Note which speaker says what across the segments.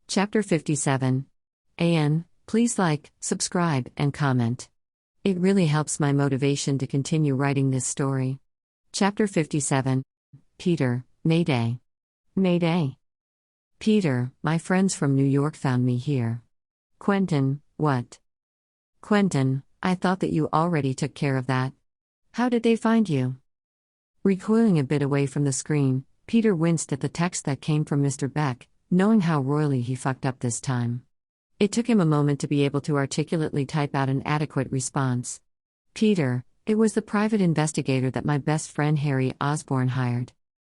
Speaker 1: Chapter 57. Please like, subscribe, and comment. It really helps my motivation to continue writing this story. Chapter 57. Peter, Mayday. Mayday. Peter, my friends from New York found me here. Quentin, what? Quentin, I thought that you already took care of that. How did they find you? Recoiling a bit away from the screen, Peter winced at the text that came from Mr. Beck, knowing how royally he fucked up this time. It took him a moment to be able to articulately type out an adequate response. Peter, it was the private investigator that my best friend Harry Osborne hired.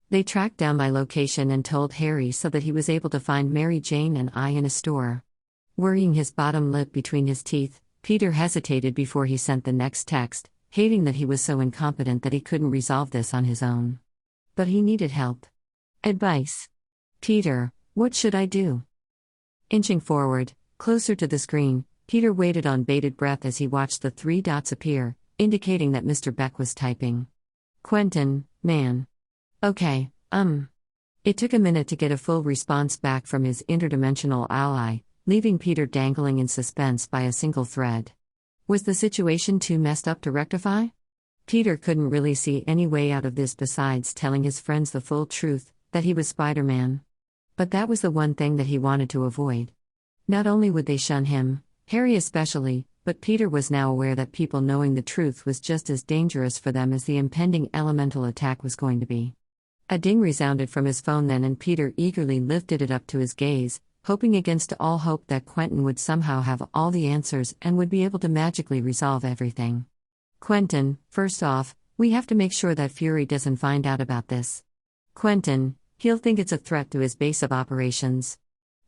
Speaker 1: They tracked down my location and told Harry so that he was able to find Mary Jane and I in a store. Worrying his bottom lip between his teeth, Peter hesitated before he sent the next text, hating that he was so incompetent that he couldn't resolve this on his own. But he needed help. Advice. Peter, what should I do? Inching forward, closer to the screen, Peter waited on bated breath as he watched the 3 dots appear, indicating that Mr. Beck was typing. Quentin, man. Okay, It took a minute to get a full response back from his interdimensional ally, leaving Peter dangling in suspense by a single thread. Was the situation too messed up to rectify? Peter couldn't really see any way out of this besides telling his friends the full truth, that he was Spider-Man. But that was the one thing that he wanted to avoid. Not only would they shun him, Harry especially, but Peter was now aware that people knowing the truth was just as dangerous for them as the impending elemental attack was going to be. A ding resounded from his phone then, and Peter eagerly lifted it up to his gaze, hoping against all hope that Quentin would somehow have all the answers and would be able to magically resolve everything. Quentin, first off, we have to make sure that Fury doesn't find out about this. Quentin, he'll think it's a threat to his base of operations.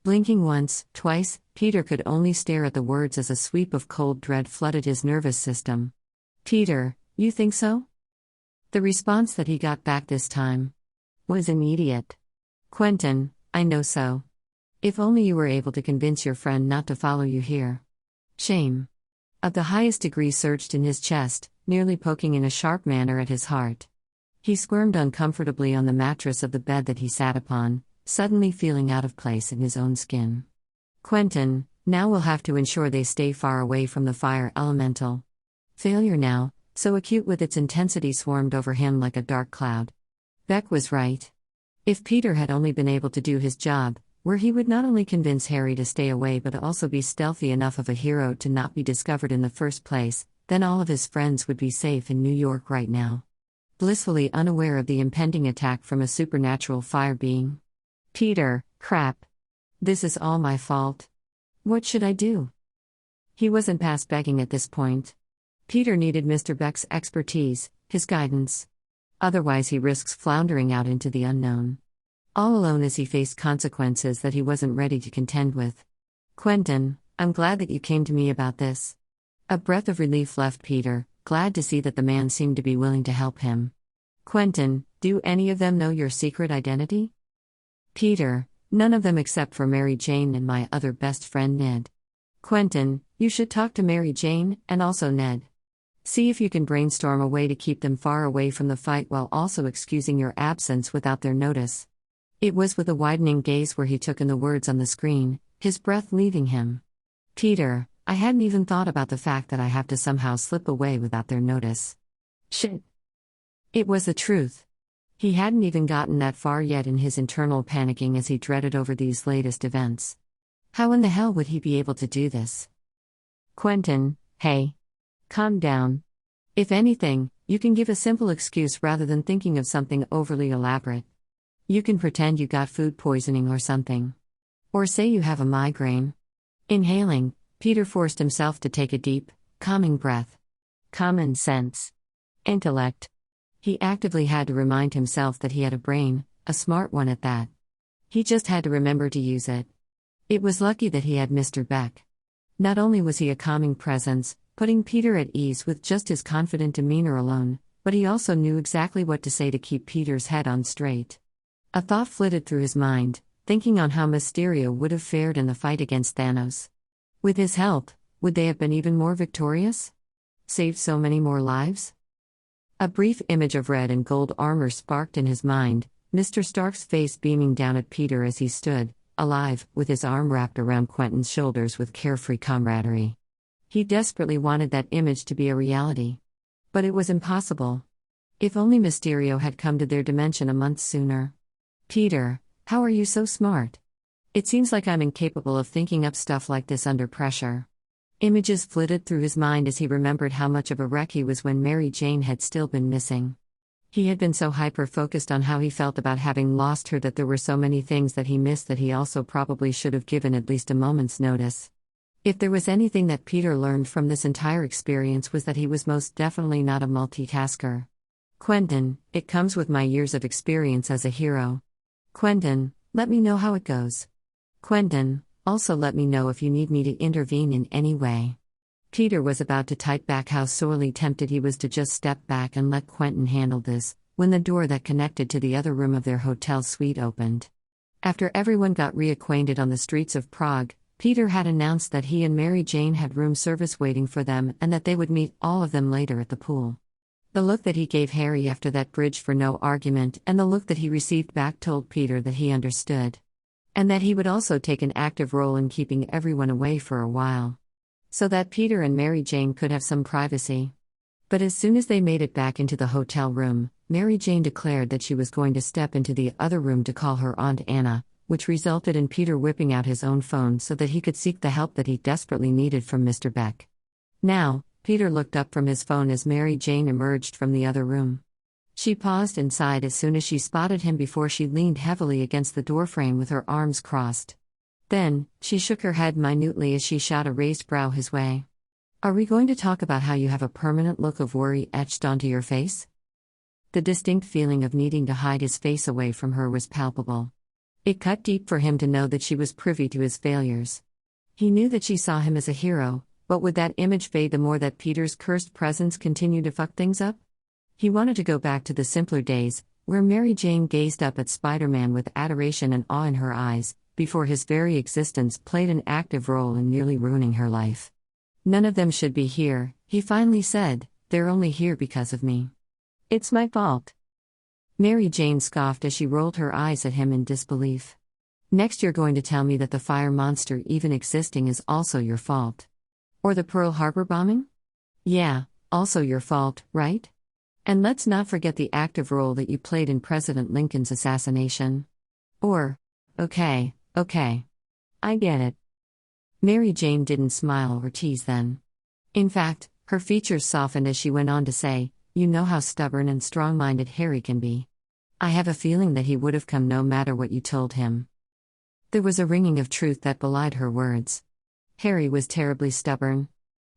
Speaker 1: Blinking once, twice, Peter could only stare at the words as a sweep of cold dread flooded his nervous system. Peter, you think so? The response that he got back this time was immediate. Quentin, I know so. If only you were able to convince your friend not to follow you here. Shame. Of the highest degree surged in his chest, nearly poking in a sharp manner at his heart. He squirmed uncomfortably on the mattress of the bed that he sat upon, suddenly feeling out of place in his own skin. Quentin, now we'll have to ensure they stay far away from the fire elemental. Failure now, so acute with its intensity, swarmed over him like a dark cloud. Beck was right. If Peter had only been able to do his job, where he would not only convince Harry to stay away but also be stealthy enough of a hero to not be discovered in the first place, then all of his friends would be safe in New York right now. Blissfully unaware of the impending attack from a supernatural fire being. Peter, crap. This is all my fault. What should I do? He wasn't past begging at this point. Peter needed Mr. Beck's expertise, his guidance. Otherwise he risks floundering out into the unknown. All alone as he faced consequences that he wasn't ready to contend with. Quentin, I'm glad that you came to me about this. A breath of relief left Peter, glad to see that the man seemed to be willing to help him. Quentin, do any of them know your secret identity? Peter, none of them except for Mary Jane and my other best friend Ned. Quentin, you should talk to Mary Jane, and also Ned. See if you can brainstorm a way to keep them far away from the fight while also excusing your absence without their notice. It was with a widening gaze where he took in the words on the screen, his breath leaving him. Peter, I hadn't even thought about the fact that I have to somehow slip away without their notice. Shit. It was the truth. He hadn't even gotten that far yet in his internal panicking as he dreaded over these latest events. How in the hell would he be able to do this? Quentin, hey. Calm down. If anything, you can give a simple excuse rather than thinking of something overly elaborate. You can pretend you got food poisoning or something. Or say you have a migraine. Inhaling, Peter forced himself to take a deep, calming breath. Common sense. Intellect. He actively had to remind himself that he had a brain, a smart one at that. He just had to remember to use it. It was lucky that he had Mr. Beck. Not only was he a calming presence, putting Peter at ease with just his confident demeanor alone, but he also knew exactly what to say to keep Peter's head on straight. A thought flitted through his mind, thinking on how Mysterio would have fared in the fight against Thanos. With his help, would they have been even more victorious? Saved so many more lives? A brief image of red and gold armor sparked in his mind, Mr. Stark's face beaming down at Peter as he stood, alive, with his arm wrapped around Quentin's shoulders with carefree camaraderie. He desperately wanted that image to be a reality. But it was impossible. If only Mysterio had come to their dimension a month sooner. Peter, how are you so smart? It seems like I'm incapable of thinking up stuff like this under pressure. Images flitted through his mind as he remembered how much of a wreck he was when Mary Jane had still been missing. He had been so hyper-focused on how he felt about having lost her that there were so many things that he missed that he also probably should have given at least a moment's notice. If there was anything that Peter learned from this entire experience was that he was most definitely not a multitasker. Quentin, it comes with my years of experience as a hero. Quentin, let me know how it goes. Quentin, also let me know if you need me to intervene in any way. Peter was about to type back how sorely tempted he was to just step back and let Quentin handle this, when the door that connected to the other room of their hotel suite opened. After everyone got reacquainted on the streets of Prague, Peter had announced that he and Mary Jane had room service waiting for them and that they would meet all of them later at the pool. The look that he gave Harry after that bridge for no argument and the look that he received back told Peter that he understood. And that he would also take an active role in keeping everyone away for a while. So that Peter and Mary Jane could have some privacy. But as soon as they made it back into the hotel room, Mary Jane declared that she was going to step into the other room to call her Aunt Anna, which resulted in Peter whipping out his own phone so that he could seek the help that he desperately needed from Mr. Beck. Now, Peter looked up from his phone as Mary Jane emerged from the other room. She paused and sighed as soon as she spotted him before she leaned heavily against the doorframe with her arms crossed. Then, she shook her head minutely as she shot a raised brow his way. Are we going to talk about how you have a permanent look of worry etched onto your face? The distinct feeling of needing to hide his face away from her was palpable. It cut deep for him to know that she was privy to his failures. He knew that she saw him as a hero, but would that image fade the more that Peter's cursed presence continued to fuck things up? He wanted to go back to the simpler days, where Mary Jane gazed up at Spider-Man with adoration and awe in her eyes, before his very existence played an active role in nearly ruining her life. None of them should be here, he finally said, they're only here because of me. It's my fault. Mary Jane scoffed as she rolled her eyes at him in disbelief. Next you're going to tell me that the fire monster even existing is also your fault. Or the Pearl Harbor bombing? Yeah, also your fault, right? And let's not forget the active role that you played in President Lincoln's assassination. Or, okay. I get it. Mary Jane didn't smile or tease then. In fact, her features softened as she went on to say, you know how stubborn and strong-minded Harry can be. I have a feeling that he would have come no matter what you told him. There was a ringing of truth that belied her words. Harry was terribly stubborn.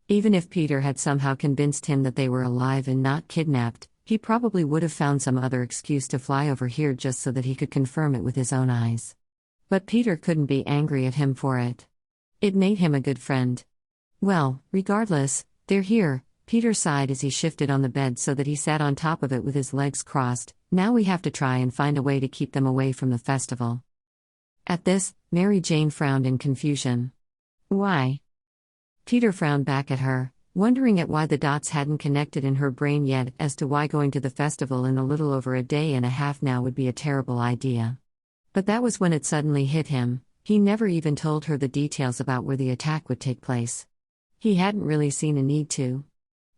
Speaker 1: Even if Peter had somehow convinced him that they were alive and not kidnapped, he probably would have found some other excuse to fly over here just so that he could confirm it with his own eyes. But Peter couldn't be angry at him for it. It made him a good friend. Well, regardless, they're here, Peter sighed as he shifted on the bed so that he sat on top of it with his legs crossed. Now we have to try and find a way to keep them away from the festival. At this, Mary Jane frowned in confusion. Why? Peter frowned back at her, wondering at why the dots hadn't connected in her brain yet as to why going to the festival in a little over a day and a half now would be a terrible idea. But that was when it suddenly hit him. He never even told her the details about where the attack would take place. He hadn't really seen a need to.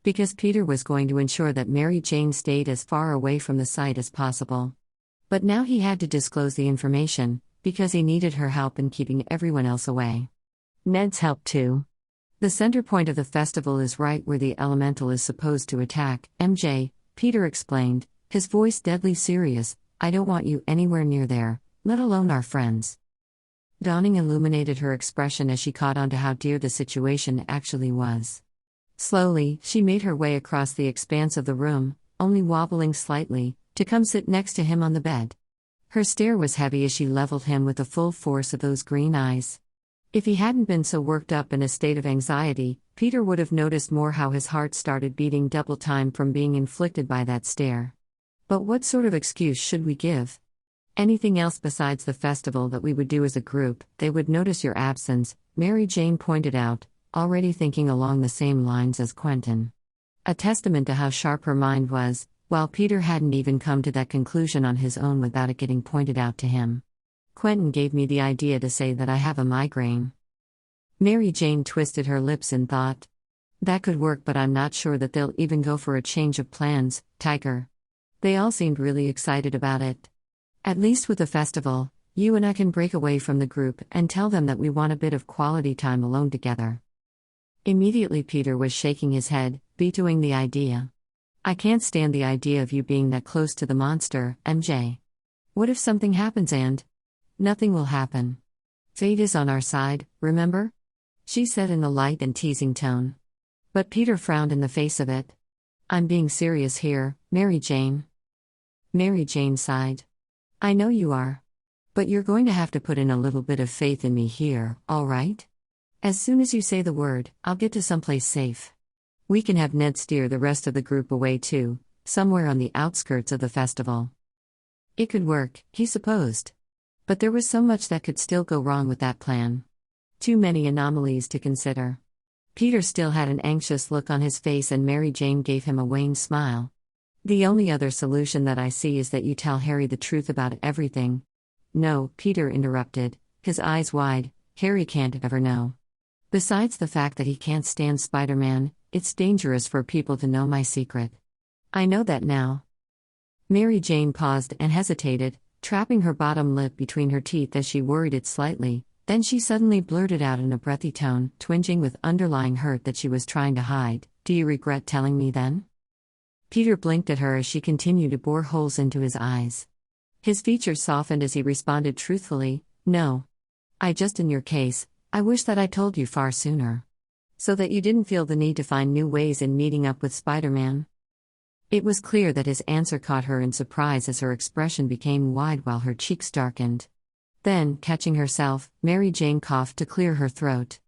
Speaker 1: Because Peter was going to ensure that Mary Jane stayed as far away from the site as possible. But now he had to disclose the information, because he needed her help in keeping everyone else away. Ned's help too. The center point of the festival is right where the elemental is supposed to attack, MJ, Peter explained, his voice deadly serious. I don't want you anywhere near there, let alone our friends. Dawning illuminated her expression as she caught on to how dear the situation actually was. Slowly, she made her way across the expanse of the room, only wobbling slightly, to come sit next to him on the bed. Her stare was heavy as she leveled him with the full force of those green eyes. If he hadn't been so worked up in a state of anxiety, Peter would have noticed more how his heart started beating double time from being inflicted by that stare. But what sort of excuse should we give? Anything else besides the festival that we would do as a group, they would notice your absence, Mary Jane pointed out, already thinking along the same lines as Quentin. A testament to how sharp her mind was, while Peter hadn't even come to that conclusion on his own without it getting pointed out to him. Quentin gave me the idea to say that I have a migraine. Mary Jane twisted her lips in thought. That could work, but I'm not sure that they'll even go for a change of plans, Tiger. They all seemed really excited about it. At least with the festival, you and I can break away from the group and tell them that we want a bit of quality time alone together. Immediately Peter was shaking his head, vetoing the idea. I can't stand the idea of you being that close to the monster, MJ. What if something happens and... Nothing will happen. Fate is on our side, remember? She said in a light and teasing tone. But Peter frowned in the face of it. I'm being serious here, Mary Jane. Mary Jane sighed. I know you are. But you're going to have to put in a little bit of faith in me here, all right? As soon as you say the word, I'll get to someplace safe. We can have Ned steer the rest of the group away too, somewhere on the outskirts of the festival. It could work, he supposed. But there was so much that could still go wrong with that plan. Too many anomalies to consider. Peter still had an anxious look on his face, and Mary Jane gave him a wan smile. The only other solution that I see is that you tell Harry the truth about everything. No, Peter interrupted, his eyes wide. Harry can't ever know. Besides the fact that he can't stand Spider-Man, it's dangerous for people to know my secret. I know that now. Mary Jane paused and hesitated, trapping her bottom lip between her teeth as she worried it slightly. Then she suddenly blurted out in a breathy tone, twinging with underlying hurt that she was trying to hide, "Do you regret telling me then?" Peter blinked at her as she continued to bore holes into his eyes. His features softened as he responded truthfully, "No. In your case, I wish that I told you far sooner. So that you didn't feel the need to find new ways in meeting up with Spider-Man." It was clear that his answer caught her in surprise as her expression became wide while her cheeks darkened. Then, catching herself, Mary Jane coughed to clear her throat.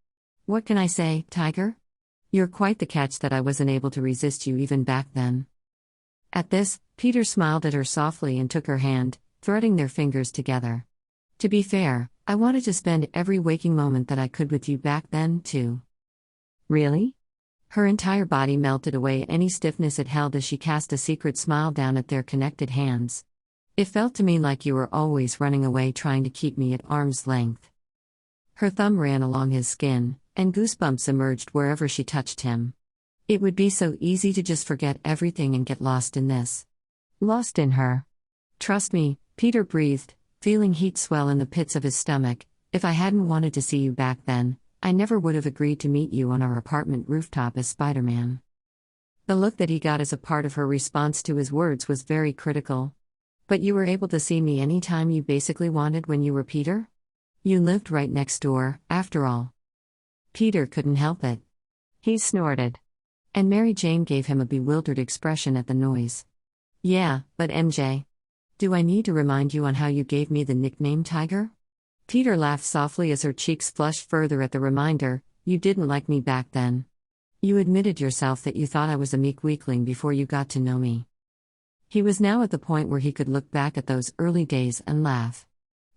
Speaker 1: "What can I say, Tiger? You're quite the catch that I wasn't able to resist you even back then." At this, Peter smiled at her softly and took her hand, threading their fingers together. "To be fair, I wanted to spend every waking moment that I could with you back then, too." "Really?" Her entire body melted away any stiffness it held as she cast a secret smile down at their connected hands. "It felt to me like you were always running away, trying to keep me at arm's length." Her thumb ran along his skin, and goosebumps emerged wherever she touched him. It would be so easy to just forget everything and get lost in this. Lost in her. "Trust me," Peter breathed, feeling heat swell in the pits of his stomach. "If I hadn't wanted to see you back then, I never would have agreed to meet you on our apartment rooftop as Spider-Man." The look that he got as a part of her response to his words was very critical. "But you were able to see me anytime you basically wanted when you were Peter? You lived right next door, after all." Peter couldn't help it. He snorted. And Mary Jane gave him a bewildered expression at the noise. "Yeah, but MJ. Do I need to remind you on how you gave me the nickname Tiger?" Peter laughed softly as her cheeks flushed further at the reminder. "You didn't like me back then. You admitted yourself that you thought I was a meek weakling before you got to know me." He was now at the point where he could look back at those early days and laugh.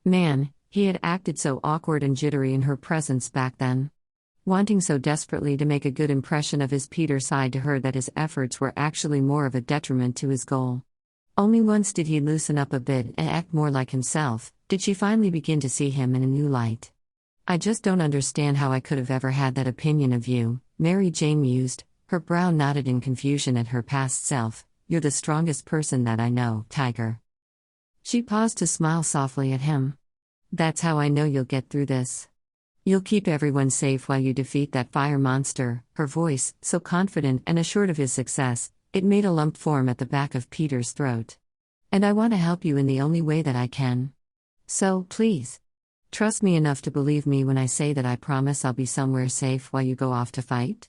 Speaker 1: Man, he had acted so awkward and jittery in her presence back then. Wanting so desperately to make a good impression of his Peter sighed to her that his efforts were actually more of a detriment to his goal. Only once did he loosen up a bit and act more like himself, did she finally begin to see him in a new light. "I just don't understand how I could have ever had that opinion of you," Mary Jane mused, her brow knotted in confusion at her past self. "You're the strongest person that I know, Tiger." She paused to smile softly at him. "That's how I know you'll get through this. You'll keep everyone safe while you defeat that fire monster." Her voice, so confident and assured of his success, it made a lump form at the back of Peter's throat. "And I want to help you in the only way that I can. So, please, trust me enough to believe me when I say that I promise I'll be somewhere safe while you go off to fight."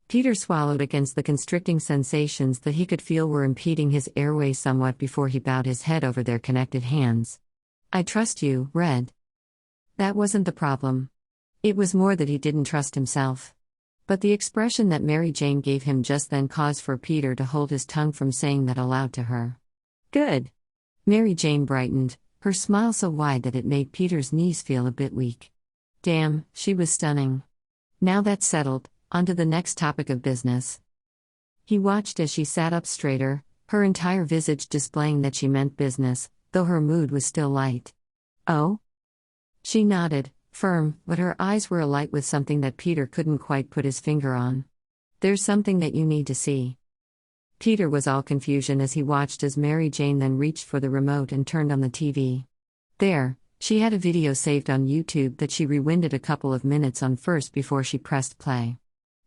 Speaker 1: Peter swallowed against the constricting sensations that he could feel were impeding his airway somewhat before he bowed his head over their connected hands. "I trust you, Red." That wasn't the problem. It was more that he didn't trust himself. But the expression that Mary Jane gave him just then caused for Peter to hold his tongue from saying that aloud to her. "Good." Mary Jane brightened, her smile so wide that it made Peter's knees feel a bit weak. Damn, she was stunning. Now that's settled, on to the next topic of business. He watched as she sat up straighter, her entire visage displaying that she meant business, though her mood was still light. Oh? She nodded, firm, but her eyes were alight with something that Peter couldn't quite put his finger on. There's something that you need to see. Peter was all confusion as he watched as Mary Jane then reached for the remote and turned on the TV. There, she had a video saved on YouTube that she rewinded a couple of minutes on first before she pressed play.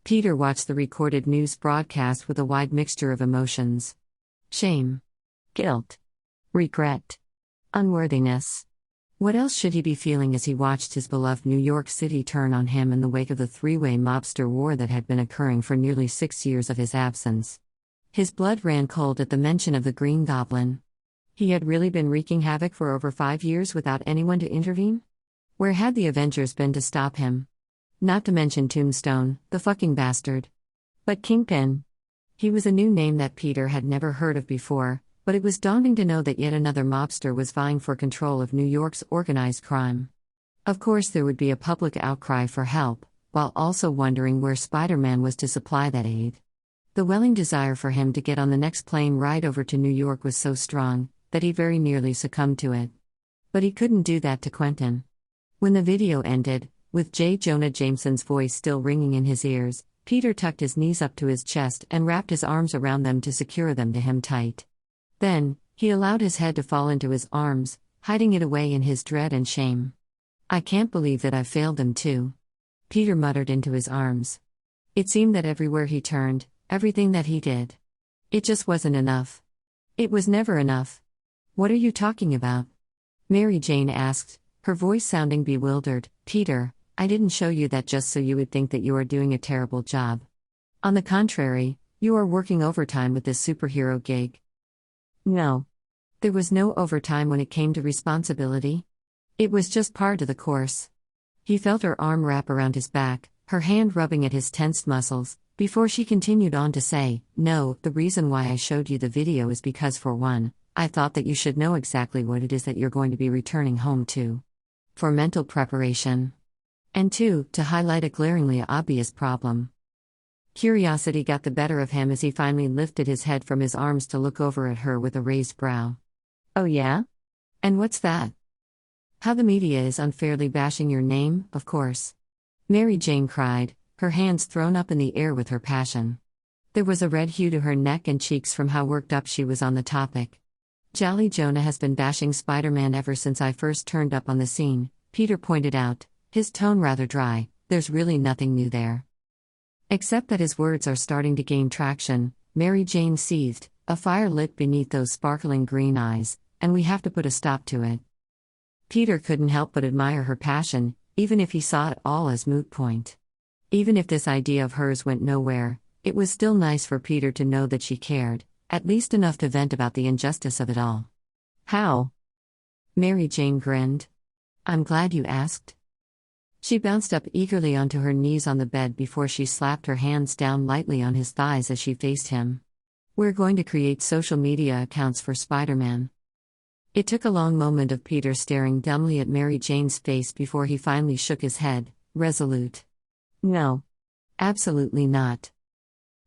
Speaker 1: Peter watched the recorded news broadcast with a wide mixture of emotions. Shame. Guilt. Regret. Unworthiness. What else should he be feeling as he watched his beloved New York City turn on him in the wake of the three-way mobster war that had been occurring for nearly 6 years of his absence? His blood ran cold at the mention of the Green Goblin. He had really been wreaking havoc for over 5 years without anyone to intervene? Where had the Avengers been to stop him? Not to mention Tombstone, the fucking bastard. But Kingpin. He was a new name that Peter had never heard of before, but it was daunting to know that yet another mobster was vying for control of New York's organized crime. Of course there would be a public outcry for help, while also wondering where Spider-Man was to supply that aid. The welling desire for him to get on the next plane ride over to New York was so strong, that he very nearly succumbed to it. But he couldn't do that to Quentin. When the video ended, with J. Jonah Jameson's voice still ringing in his ears, Peter tucked his knees up to his chest and wrapped his arms around them to secure them to him tight. Then, he allowed his head to fall into his arms, hiding it away in his dread and shame. I can't believe that I've failed them too. Peter muttered into his arms. It seemed that everywhere he turned, everything that he did, it just wasn't enough. It was never enough. What are you talking about? Mary Jane asked, her voice sounding bewildered. Peter, I didn't show you that just so you would think that you are doing a terrible job. On the contrary, you are working overtime with this superhero gig. No. There was no overtime when it came to responsibility. It was just part of the course. He felt her arm wrap around his back, her hand rubbing at his tensed muscles, before she continued on to say, no, the reason why I showed you the video is because for one, I thought that you should know exactly what it is that you're going to be returning home to. For mental preparation. And two, to highlight a glaringly obvious problem. Curiosity got the better of him as he finally lifted his head from his arms to look over at her with a raised brow. Oh yeah? And what's that? How the media is unfairly bashing your name, of course. Mary Jane cried, her hands thrown up in the air with her passion. There was a red hue to her neck and cheeks from how worked up she was on the topic. Jolly Jonah has been bashing Spider-Man ever since I first turned up on the scene, Peter pointed out, his tone rather dry. There's really nothing new there. Except that his words are starting to gain traction, Mary Jane seethed, a fire lit beneath those sparkling green eyes, and we have to put a stop to it. Peter couldn't help but admire her passion, even if he saw it all as moot point. Even if this idea of hers went nowhere, it was still nice for Peter to know that she cared, at least enough to vent about the injustice of it all. How? Mary Jane grinned. I'm glad you asked. She bounced up eagerly onto her knees on the bed before she slapped her hands down lightly on his thighs as she faced him. We're going to create social media accounts for Spider-Man. It took a long moment of Peter staring dumbly at Mary Jane's face before he finally shook his head, resolute. No. Absolutely not.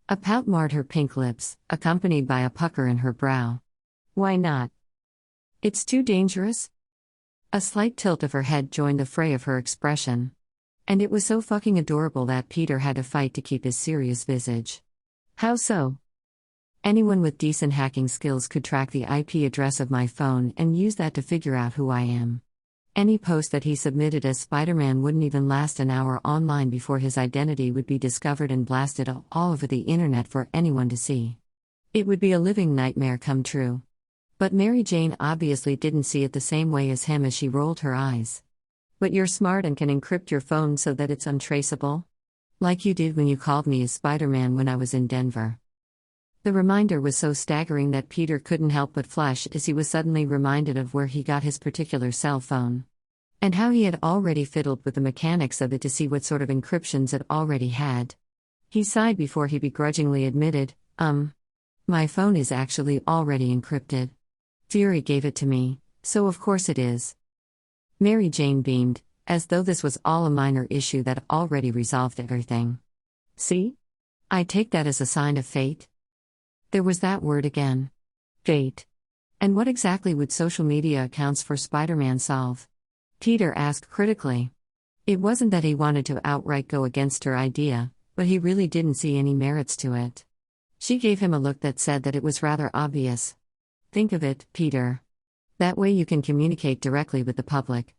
Speaker 1: A pout marred her pink lips, accompanied by a pucker in her brow. Why not? It's too dangerous? A slight tilt of her head joined the fray of her expression. And it was so fucking adorable that Peter had to fight to keep his serious visage. How so? Anyone with decent hacking skills could track the IP address of my phone and use that to figure out who I am. Any post that he submitted as Spider-Man wouldn't even last an hour online before his identity would be discovered and blasted all over the internet for anyone to see. It would be a living nightmare come true. But Mary Jane obviously didn't see it the same way as him as she rolled her eyes. But you're smart and can encrypt your phone so that it's untraceable? Like you did when you called me as Spider-Man when I was in Denver. The reminder was so staggering that Peter couldn't help but flush as he was suddenly reminded of where he got his particular cell phone. And how he had already fiddled with the mechanics of it to see what sort of encryptions it already had. He sighed before he begrudgingly admitted, my phone is actually already encrypted. Fury gave it to me, so of course it is. Mary Jane beamed, as though this was all a minor issue that already resolved everything. See? I take that as a sign of fate. There was that word again. Fate. And what exactly would social media accounts for Spider-Man solve? Peter asked critically. It wasn't that he wanted to outright go against her idea, but he really didn't see any merits to it. She gave him a look that said that it was rather obvious. Think of it, Peter. That way you can communicate directly with the public.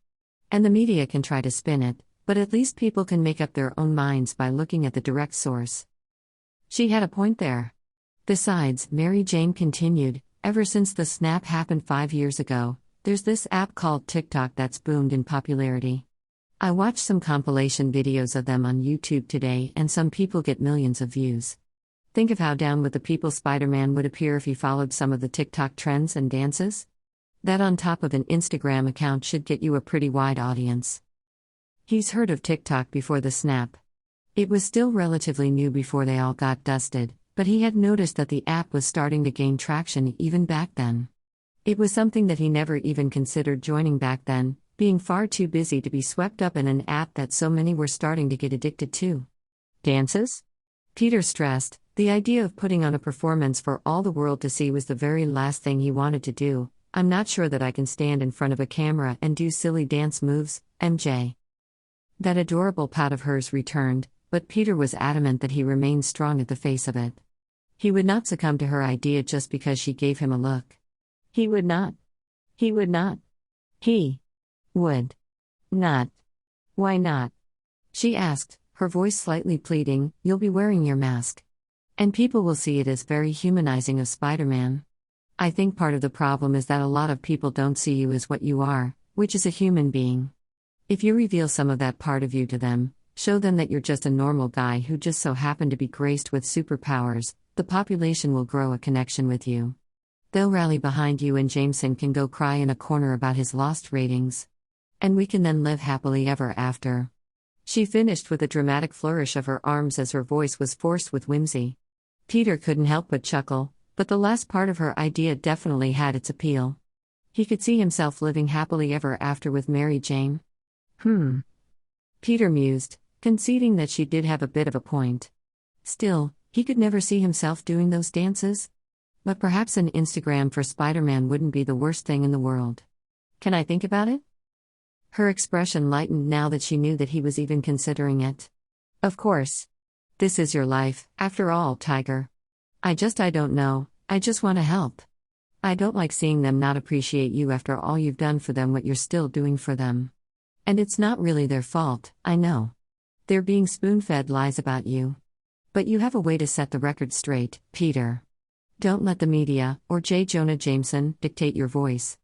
Speaker 1: And the media can try to spin it, but at least people can make up their own minds by looking at the direct source. She had a point there. Besides, Mary Jane continued, ever since the snap happened 5 years ago, there's this app called TikTok that's boomed in popularity. I watched some compilation videos of them on YouTube today, and some people get millions of views. Think of how down with the people Spider-Man would appear if he followed some of the TikTok trends and dances? That on top of an Instagram account should get you a pretty wide audience. He's heard of TikTok before the snap. It was still relatively new before they all got dusted, but he had noticed that the app was starting to gain traction even back then. It was something that he never even considered joining back then, being far too busy to be swept up in an app that so many were starting to get addicted to. Dances? Peter stressed, the idea of putting on a performance for all the world to see was the very last thing he wanted to do. I'm not sure that I can stand in front of a camera and do silly dance moves, MJ. That adorable pout of hers returned, but Peter was adamant that he remained strong at the face of it. He would not succumb to her idea just because she gave him a look. He would not. He would not. He would not. Why not? She asked, her voice slightly pleading. You'll be wearing your mask. And people will see it as very humanizing of Spider-Man. I think part of the problem is that a lot of people don't see you as what you are, which is a human being. If you reveal some of that part of you to them, show them that you're just a normal guy who just so happened to be graced with superpowers, the population will grow a connection with you. They'll rally behind you, and Jameson can go cry in a corner about his lost ratings. And we can then live happily ever after. She finished with a dramatic flourish of her arms as her voice was forced with whimsy. Peter couldn't help but chuckle, but the last part of her idea definitely had its appeal. He could see himself living happily ever after with Mary Jane. Peter mused, conceding that she did have a bit of a point. Still, he could never see himself doing those dances. But perhaps an Instagram for Spider-Man wouldn't be the worst thing in the world. Can I think about it? Her expression lightened now that she knew that he was even considering it. Of course. This is your life, after all, Tiger. I don't know, I just want to help. I don't like seeing them not appreciate you after all you've done for them, what you're still doing for them. And it's not really their fault, I know. They're being spoon-fed lies about you. But you have a way to set the record straight, Peter. Don't let the media, or J. Jonah Jameson, dictate your voice.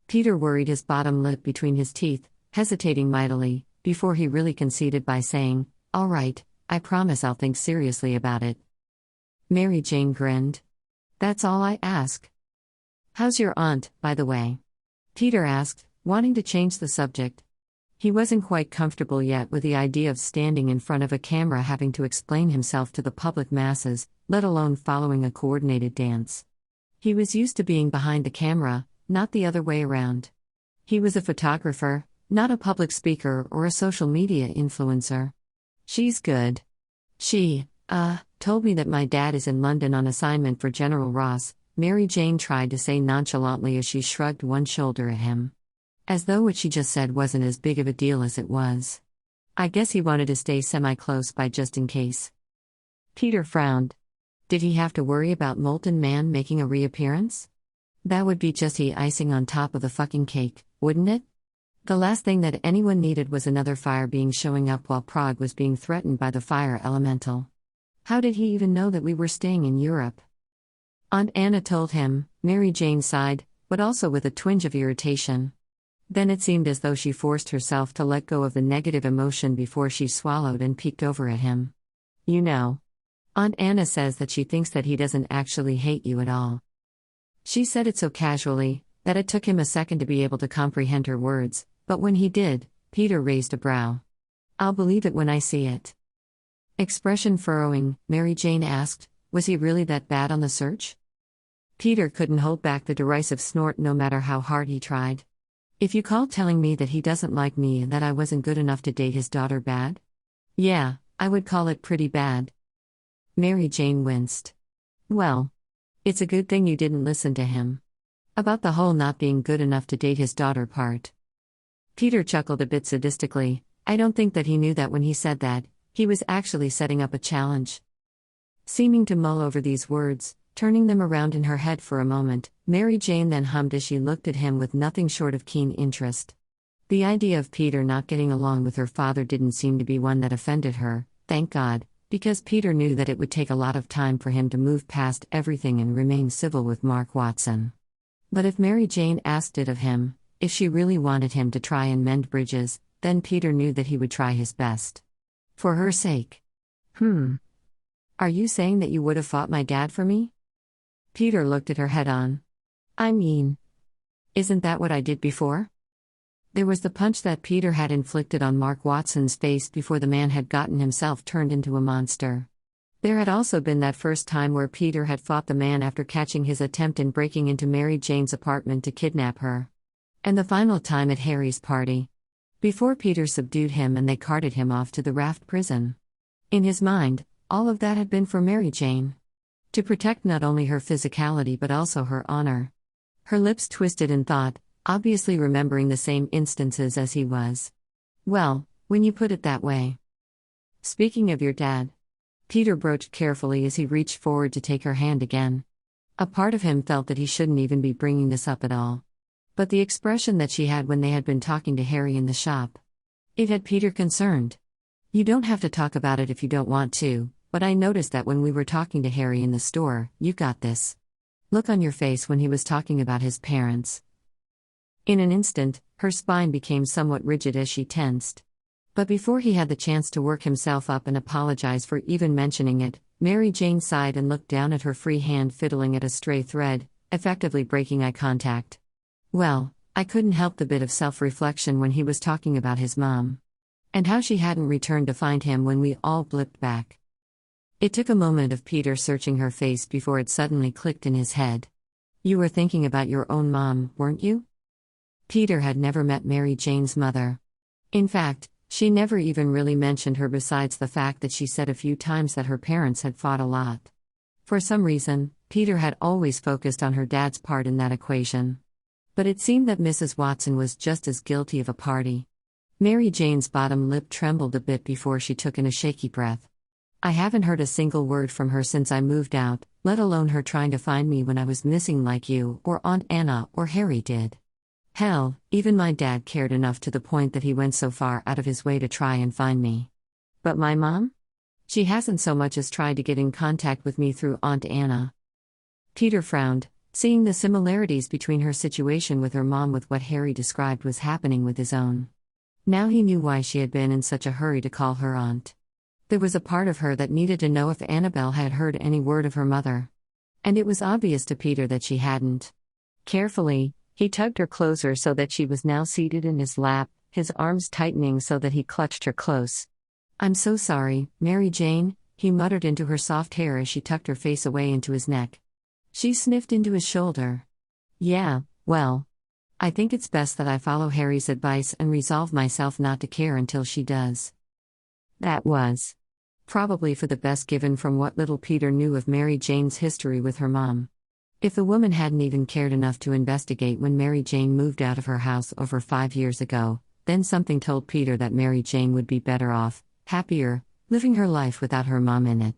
Speaker 1: Peter worried his bottom lip between his teeth, hesitating mightily, before he really conceded by saying, all right, I promise I'll think seriously about it. Mary Jane grinned. That's all I ask. How's your aunt, by the way? Peter asked, wanting to change the subject. He wasn't quite comfortable yet with the idea of standing in front of a camera having to explain himself to the public masses, let alone following a coordinated dance. He was used to being behind the camera, not the other way around. He was a photographer, not a public speaker or a social media influencer. She's good. She, told me that my dad is in London on assignment for General Ross, Mary Jane tried to say nonchalantly as she shrugged one shoulder at him. As though what she just said wasn't as big of a deal as it was. I guess he wanted to stay semi-close by just in case. Peter frowned. Did he have to worry about Molten Man making a reappearance? That would be just the icing on top of the fucking cake, wouldn't it? The last thing that anyone needed was another fire being showing up while Prague was being threatened by the fire elemental. How did he even know that we were staying in Europe? Aunt Anna told him, Mary Jane sighed, but also with a twinge of irritation. Then it seemed as though she forced herself to let go of the negative emotion before she swallowed and peeked over at him. You know. Aunt Anna says that she thinks that he doesn't actually hate you at all. She said it so casually, that it took him a second to be able to comprehend her words, but when he did, Peter raised a brow. I'll believe it when I see it. Expression furrowing, Mary Jane asked, was he really that bad on the search? Peter couldn't hold back the derisive snort no matter how hard he tried. If you call telling me that he doesn't like me and that I wasn't good enough to date his daughter bad? Yeah, I would call it pretty bad. Mary Jane winced. Well, it's a good thing you didn't listen to him. About the whole not being good enough to date his daughter part. Peter chuckled a bit sadistically. I don't think that he knew that when he said that, he was actually setting up a challenge. Seeming to mull over these words, turning them around in her head for a moment, Mary Jane then hummed as she looked at him with nothing short of keen interest. The idea of Peter not getting along with her father didn't seem to be one that offended her, thank God, because Peter knew that it would take a lot of time for him to move past everything and remain civil with Mark Watson. But if Mary Jane asked it of him, if she really wanted him to try and mend bridges, then Peter knew that he would try his best. For her sake. Are you saying that you would have fought my dad for me? Peter looked at her head on. I mean, isn't that what I did before? There was the punch that Peter had inflicted on Mark Watson's face before the man had gotten himself turned into a monster. There had also been that first time where Peter had fought the man after catching his attempt in breaking into Mary Jane's apartment to kidnap her. And the final time at Harry's party. Before Peter subdued him and they carted him off to the Raft prison. In his mind, all of that had been for Mary Jane. To protect not only her physicality but also her honor. Her lips twisted in thought, obviously remembering the same instances as he was. Well, when you put it that way. Speaking of your dad. Peter broached carefully as he reached forward to take her hand again. A part of him felt that he shouldn't even be bringing this up at all. But the expression that she had when they had been talking to Harry in the shop. It had Peter concerned. You don't have to talk about it if you don't want to, but I noticed that when we were talking to Harry in the store, you got this look on your face when he was talking about his parents. In an instant, her spine became somewhat rigid as she tensed. But before he had the chance to work himself up and apologize for even mentioning it, Mary Jane sighed and looked down at her free hand fiddling at a stray thread, effectively breaking eye contact. Well, I couldn't help the bit of self-reflection when he was talking about his mom. And how she hadn't returned to find him when we all blipped back. It took a moment of Peter searching her face before it suddenly clicked in his head. You were thinking about your own mom, weren't you? Peter had never met Mary Jane's mother. In fact, she never even really mentioned her besides the fact that she said a few times that her parents had fought a lot. For some reason, Peter had always focused on her dad's part in that equation. But it seemed that Mrs. Watson was just as guilty of a party. Mary Jane's bottom lip trembled a bit before she took in a shaky breath. I haven't heard a single word from her since I moved out, let alone her trying to find me when I was missing like you, or Aunt Anna, or Harry did. Hell, even my dad cared enough to the point that he went so far out of his way to try and find me. But my mom? She hasn't so much as tried to get in contact with me through Aunt Anna. Peter frowned, seeing the similarities between her situation with her mom with what Harry described was happening with his own. Now he knew why she had been in such a hurry to call her aunt. There was a part of her that needed to know if Annabelle had heard any word of her mother. And it was obvious to Peter that she hadn't. Carefully, he tugged her closer so that she was now seated in his lap, his arms tightening so that he clutched her close. I'm so sorry, Mary Jane, he muttered into her soft hair as she tucked her face away into his neck. She sniffed into his shoulder. Yeah, well, I think it's best that I follow Harry's advice and resolve myself not to care until she does. That was probably for the best given from what little Peter knew of Mary Jane's history with her mom. If the woman hadn't even cared enough to investigate when Mary Jane moved out of her house over 5 years ago, then something told Peter that Mary Jane would be better off, happier, living her life without her mom in it.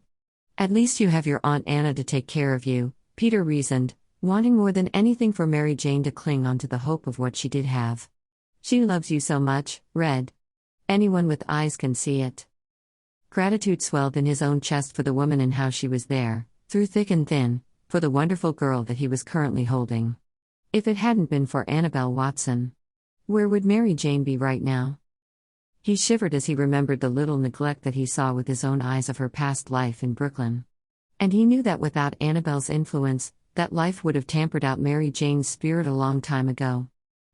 Speaker 1: At least you have your Aunt Anna to take care of you, Peter reasoned, wanting more than anything for Mary Jane to cling on to the hope of what she did have. She loves you so much, Red. Anyone with eyes can see it. Gratitude swelled in his own chest for the woman and how she was there, through thick and thin, for the wonderful girl that he was currently holding. If it hadn't been for Annabelle Watson, where would Mary Jane be right now? He shivered as he remembered the little neglect that he saw with his own eyes of her past life in Brooklyn. And he knew that without Annabelle's influence, that life would have tampered out Mary Jane's spirit a long time ago.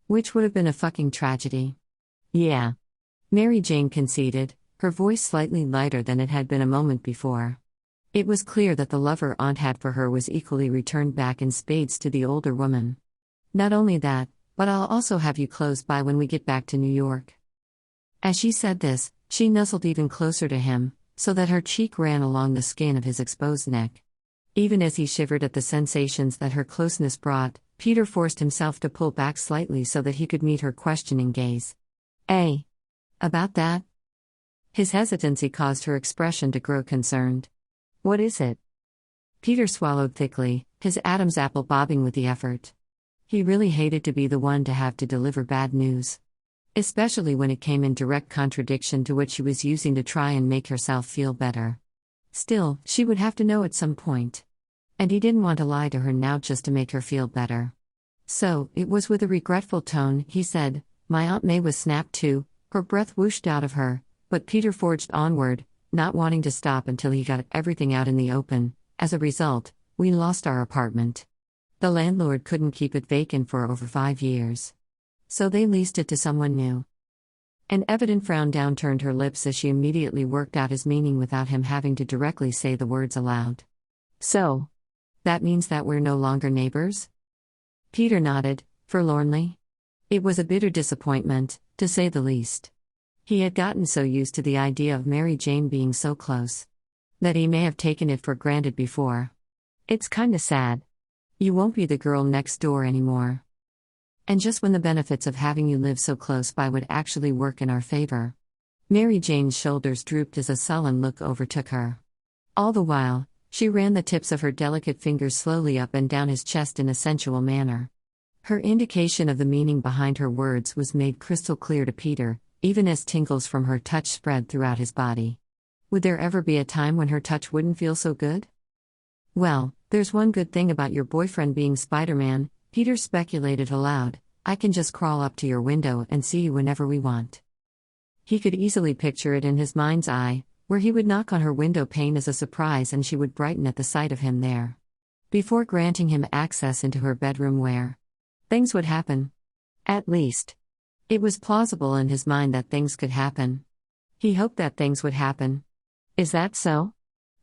Speaker 1: Which would have been a fucking tragedy. Yeah. Mary Jane conceded, her voice slightly lighter than it had been a moment before. It was clear that the love her aunt had for her was equally returned back in spades to the older woman. Not only that, but I'll also have you close by when we get back to New York. As she said this, she nuzzled even closer to him, so that her cheek ran along the skin of his exposed neck. Even as he shivered at the sensations that her closeness brought, Peter forced himself to pull back slightly so that he could meet her questioning gaze. Eh? About that? His hesitancy caused her expression to grow concerned. What is it? Peter swallowed thickly, his Adam's apple bobbing with the effort. He really hated to be the one to have to deliver bad news. Especially when it came in direct contradiction to what she was using to try and make herself feel better. Still, she would have to know at some point. And he didn't want to lie to her now just to make her feel better. So, it was with a regretful tone, he said, "My Aunt May was snapped too." Her breath whooshed out of her, but Peter forged onward, not wanting to stop until he got everything out in the open. As a result, we lost our apartment. The landlord couldn't keep it vacant for over 5 years. So they leased it to someone new. An evident frown downturned her lips as she immediately worked out his meaning without him having to directly say the words aloud. So, that means that we're no longer neighbors? Peter nodded, forlornly. It was a bitter disappointment, to say the least. He had gotten so used to the idea of Mary Jane being so close that he may have taken it for granted before. It's kinda sad. You won't be the girl next door anymore. And just when the benefits of having you live so close by would actually work in our favor. Mary Jane's shoulders drooped as a sullen look overtook her. All the while, she ran the tips of her delicate fingers slowly up and down his chest in a sensual manner. Her indication of the meaning behind her words was made crystal clear to Peter, even as tingles from her touch spread throughout his body. Would there ever be a time when her touch wouldn't feel so good? Well, there's one good thing about your boyfriend being Spider-Man, Peter speculated aloud. I can just crawl up to your window and see you whenever we want. He could easily picture it in his mind's eye, where he would knock on her window pane as a surprise and she would brighten at the sight of him there. Before granting him access into her bedroom where things would happen. At least, it was plausible in his mind that things could happen. He hoped that things would happen. Is that so?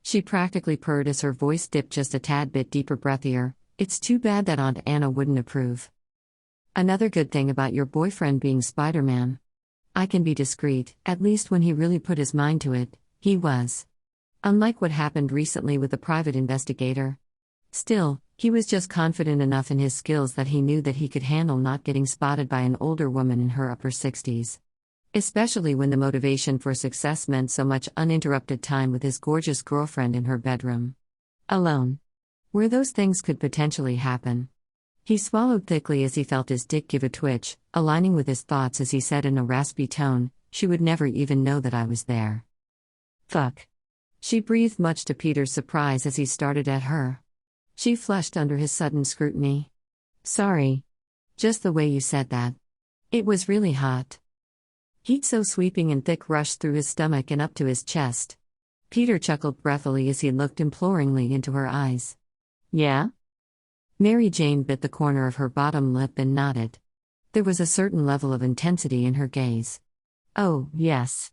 Speaker 1: She practically purred as her voice dipped just a tad bit deeper, breathier. It's too bad that Aunt Anna wouldn't approve. Another good thing about your boyfriend being Spider-Man. I can be discreet, at least when he really put his mind to it, he was. Unlike what happened recently with the private investigator. Still, he was just confident enough in his skills that he knew that he could handle not getting spotted by an older woman in her upper 60s. Especially when the motivation for success meant so much uninterrupted time with his gorgeous girlfriend in her bedroom. Alone. Where those things could potentially happen. He swallowed thickly as he felt his dick give a twitch, aligning with his thoughts as he said in a raspy tone, "She would never even know that I was there." Fuck. She breathed, much to Peter's surprise as he started at her. She flushed under his sudden scrutiny. Sorry. Just the way you said that. It was really hot. Heat so sweeping and thick rushed through his stomach and up to his chest. Peter chuckled breathily as he looked imploringly into her eyes. Yeah? Mary Jane bit the corner of her bottom lip and nodded. There was a certain level of intensity in her gaze. Oh, yes.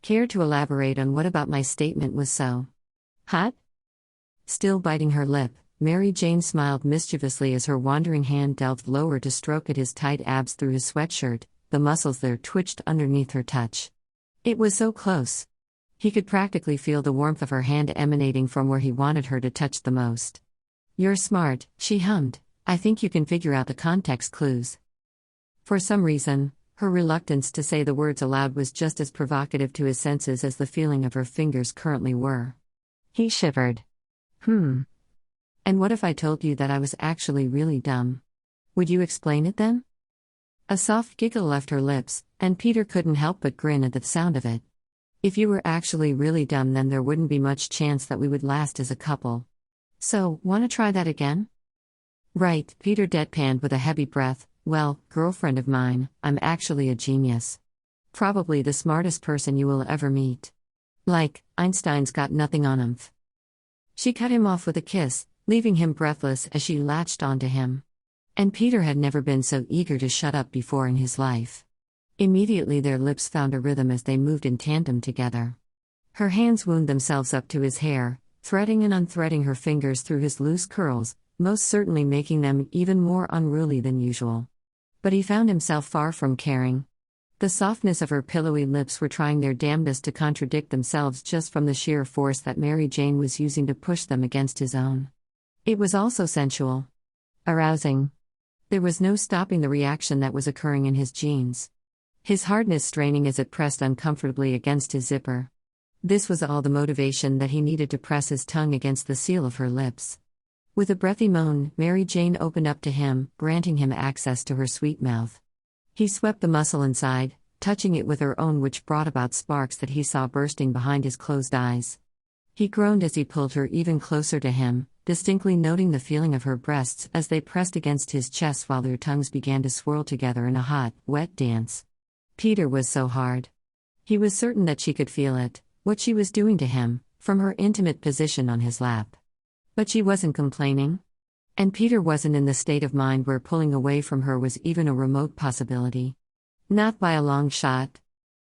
Speaker 1: Care to elaborate on what about my statement was so hot? Still biting her lip, Mary Jane smiled mischievously as her wandering hand delved lower to stroke at his tight abs through his sweatshirt. The muscles there twitched underneath her touch. It was so close. He could practically feel the warmth of her hand emanating from where he wanted her to touch the most. You're smart, she hummed. I think you can figure out the context clues. For some reason, her reluctance to say the words aloud was just as provocative to his senses as the feeling of her fingers currently were. He shivered. And what if I told you that I was actually really dumb? Would you explain it then? A soft giggle left her lips, and Peter couldn't help but grin at the sound of it. If you were actually really dumb, then there wouldn't be much chance that we would last as a couple. So, wanna try that again? Right, Peter deadpanned with a heavy breath. Well, girlfriend of mine, I'm actually a genius. Probably the smartest person you will ever meet. Like, Einstein's got nothing on him. She cut him off with a kiss, leaving him breathless as she latched onto him. And Peter had never been so eager to shut up before in his life. Immediately their lips found a rhythm as they moved in tandem together. Her hands wound themselves up to his hair, threading and unthreading her fingers through his loose curls, most certainly making them even more unruly than usual. But he found himself far from caring. The softness of her pillowy lips were trying their damnedest to contradict themselves just from the sheer force that Mary Jane was using to push them against his own. It was also sensual. Arousing. There was no stopping the reaction that was occurring in his genes. his hardness straining as it pressed uncomfortably against his zipper. This was all the motivation that he needed to press his tongue against the seal of her lips. With a breathy moan, Mary Jane opened up to him, granting him access to her sweet mouth. He swept the muscle inside, touching it with her own, which brought about sparks that he saw bursting behind his closed eyes. He groaned as he pulled her even closer to him, distinctly noting the feeling of her breasts as they pressed against his chest while their tongues began to swirl together in a hot, wet dance. Peter was so hard. He was certain that she could feel it, what she was doing to him, from her intimate position on his lap. But she wasn't complaining. And Peter wasn't in the state of mind where pulling away from her was even a remote possibility. Not by a long shot.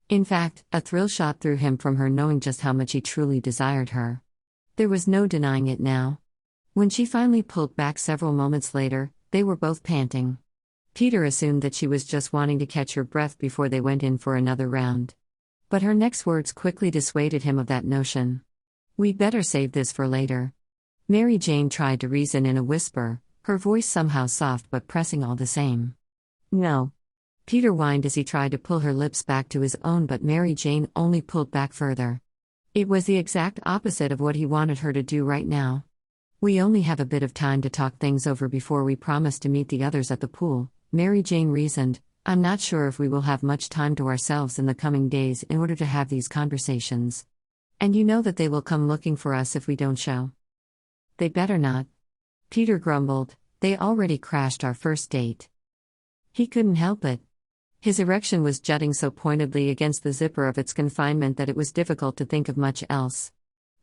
Speaker 1: In fact, a thrill shot through him from her knowing just how much he truly desired her. There was no denying it now. When she finally pulled back several moments later, they were both panting. Peter assumed that she was just wanting to catch her breath before they went in for another round. But her next words quickly dissuaded him of that notion. "We'd better save this for later." Mary Jane tried to reason in a whisper, her voice somehow soft but pressing all the same. "No." Peter whined as he tried to pull her lips back to his own, but Mary Jane only pulled back further. It was the exact opposite of what he wanted her to do right now. "We only have a bit of time to talk things over before we promise to meet the others at the pool," Mary Jane reasoned. "I'm not sure if we will have much time to ourselves in the coming days in order to have these conversations. And you know that they will come looking for us if we don't show." "They better not." Peter grumbled. "They already crashed our first date." He couldn't help it. His erection was jutting so pointedly against the zipper of its confinement that it was difficult to think of much else.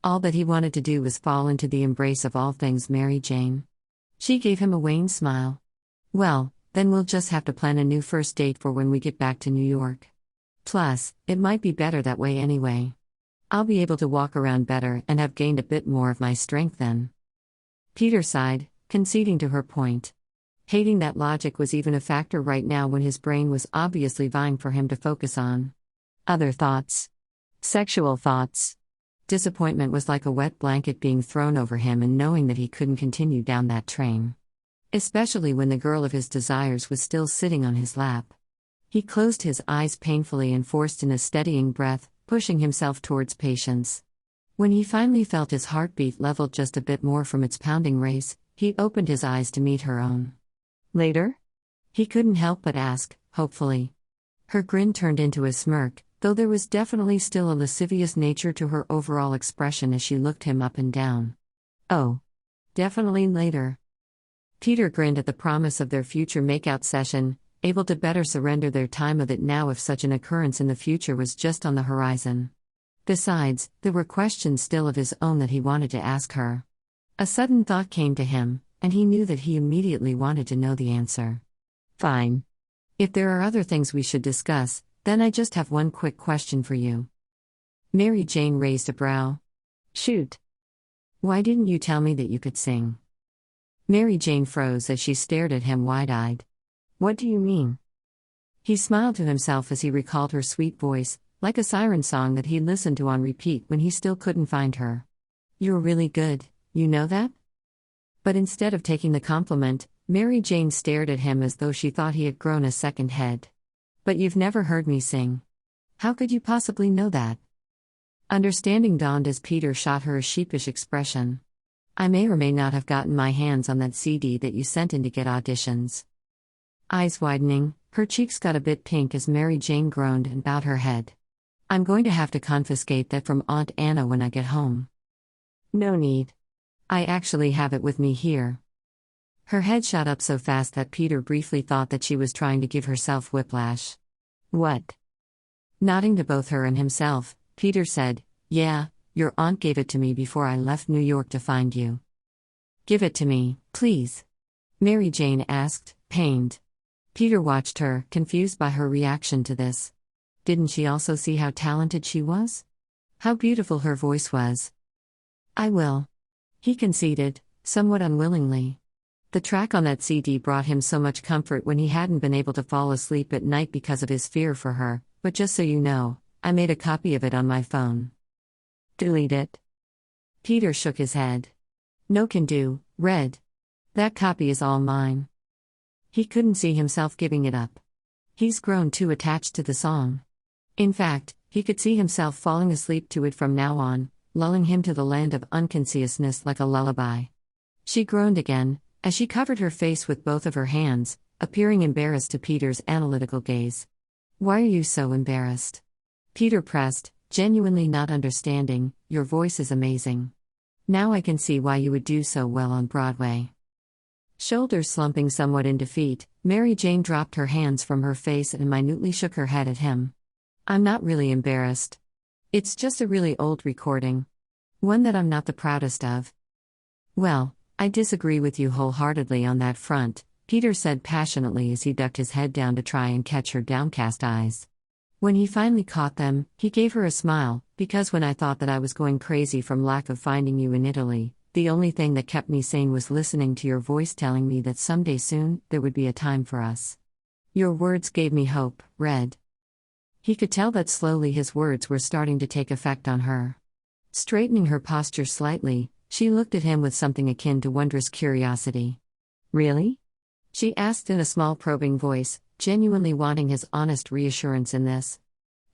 Speaker 1: All that he wanted to do was fall into the embrace of all things Mary Jane. She gave him a wan smile. "Well, then we'll just have to plan a new first date for when we get back to New York. Plus, it might be better that way anyway. I'll be able to walk around better and have gained a bit more of my strength then." Peter sighed, conceding to her point. Hating that logic was even a factor right now when his brain was obviously vying for him to focus on other thoughts. Sexual thoughts. Disappointment was like a wet blanket being thrown over him, and knowing that he couldn't continue down that train. Especially when the girl of his desires was still sitting on his lap. He closed his eyes painfully and forced in a steadying breath, pushing himself towards patience. When he finally felt his heartbeat leveled just a bit more from its pounding race, he opened his eyes to meet her own. "Later?" He couldn't help but ask, hopefully. Her grin turned into a smirk, though there was definitely still a lascivious nature to her overall expression as she looked him up and down. "Oh. Definitely later." Peter grinned at the promise of their future makeout session, able to better surrender their time with it now if such an occurrence in the future was just on the horizon. Besides, there were questions still of his own that he wanted to ask her. A sudden thought came to him, and he knew that he immediately wanted to know the answer. "Fine. If there are other things we should discuss, then I just have one quick question for you." Mary Jane raised a brow. "Shoot. Why didn't you tell me that you could sing?" Mary Jane froze as she stared at him wide-eyed. "What do you mean?" He smiled to himself as he recalled her sweet voice, like a siren song that he listened to on repeat when he still couldn't find her. "You're really good, you know that?" But instead of taking the compliment, Mary Jane stared at him as though she thought he had grown a second head. "But you've never heard me sing. How could you possibly know that?" Understanding dawned as Peter shot her a sheepish expression. "I may or may not have gotten my hands on that CD that you sent in to get auditions." Eyes widening, her cheeks got a bit pink as Mary Jane groaned and bowed her head. "I'm going to have to confiscate that from Aunt Anna when I get home." "No need. I actually have it with me here." Her head shot up so fast that Peter briefly thought that she was trying to give herself whiplash. "What?" Nodding to both her and himself, Peter said, "Yeah, your aunt gave it to me before I left New York to find you." "Give it to me, please," Mary Jane asked, pained. Peter watched her, confused by her reaction to this. Didn't she also see how talented she was? How beautiful her voice was? "I will," he conceded, somewhat unwillingly. The track on that CD brought him so much comfort when he hadn't been able to fall asleep at night because of his fear for her, but just so you know, I made a copy of it on my phone. "Delete it?" Peter shook his head. "No can do, Red. That copy is all mine." He couldn't see himself giving it up. He's grown too attached to the song. In fact, he could see himself falling asleep to it from now on, lulling him to the land of unconsciousness like a lullaby. She groaned again, as she covered her face with both of her hands, appearing embarrassed to Peter's analytical gaze. "Why are you so embarrassed?" Peter pressed, genuinely not understanding. "Your voice is amazing. Now I can see why you would do so well on Broadway." Shoulders slumping somewhat in defeat, Mary Jane dropped her hands from her face and minutely shook her head at him. "I'm not really embarrassed. It's just a really old recording. One that I'm not the proudest of." "Well, I disagree with you wholeheartedly on that front," Peter said passionately as he ducked his head down to try and catch her downcast eyes. When he finally caught them, he gave her a smile, "Because when I thought that I was going crazy from lack of finding you in Italy, the only thing that kept me sane was listening to your voice telling me that someday soon, there would be a time for us. Your words gave me hope, Red." He could tell that slowly his words were starting to take effect on her. Straightening her posture slightly, she looked at him with something akin to wondrous curiosity. "Really?" she asked in a small probing voice, genuinely wanting his honest reassurance in this.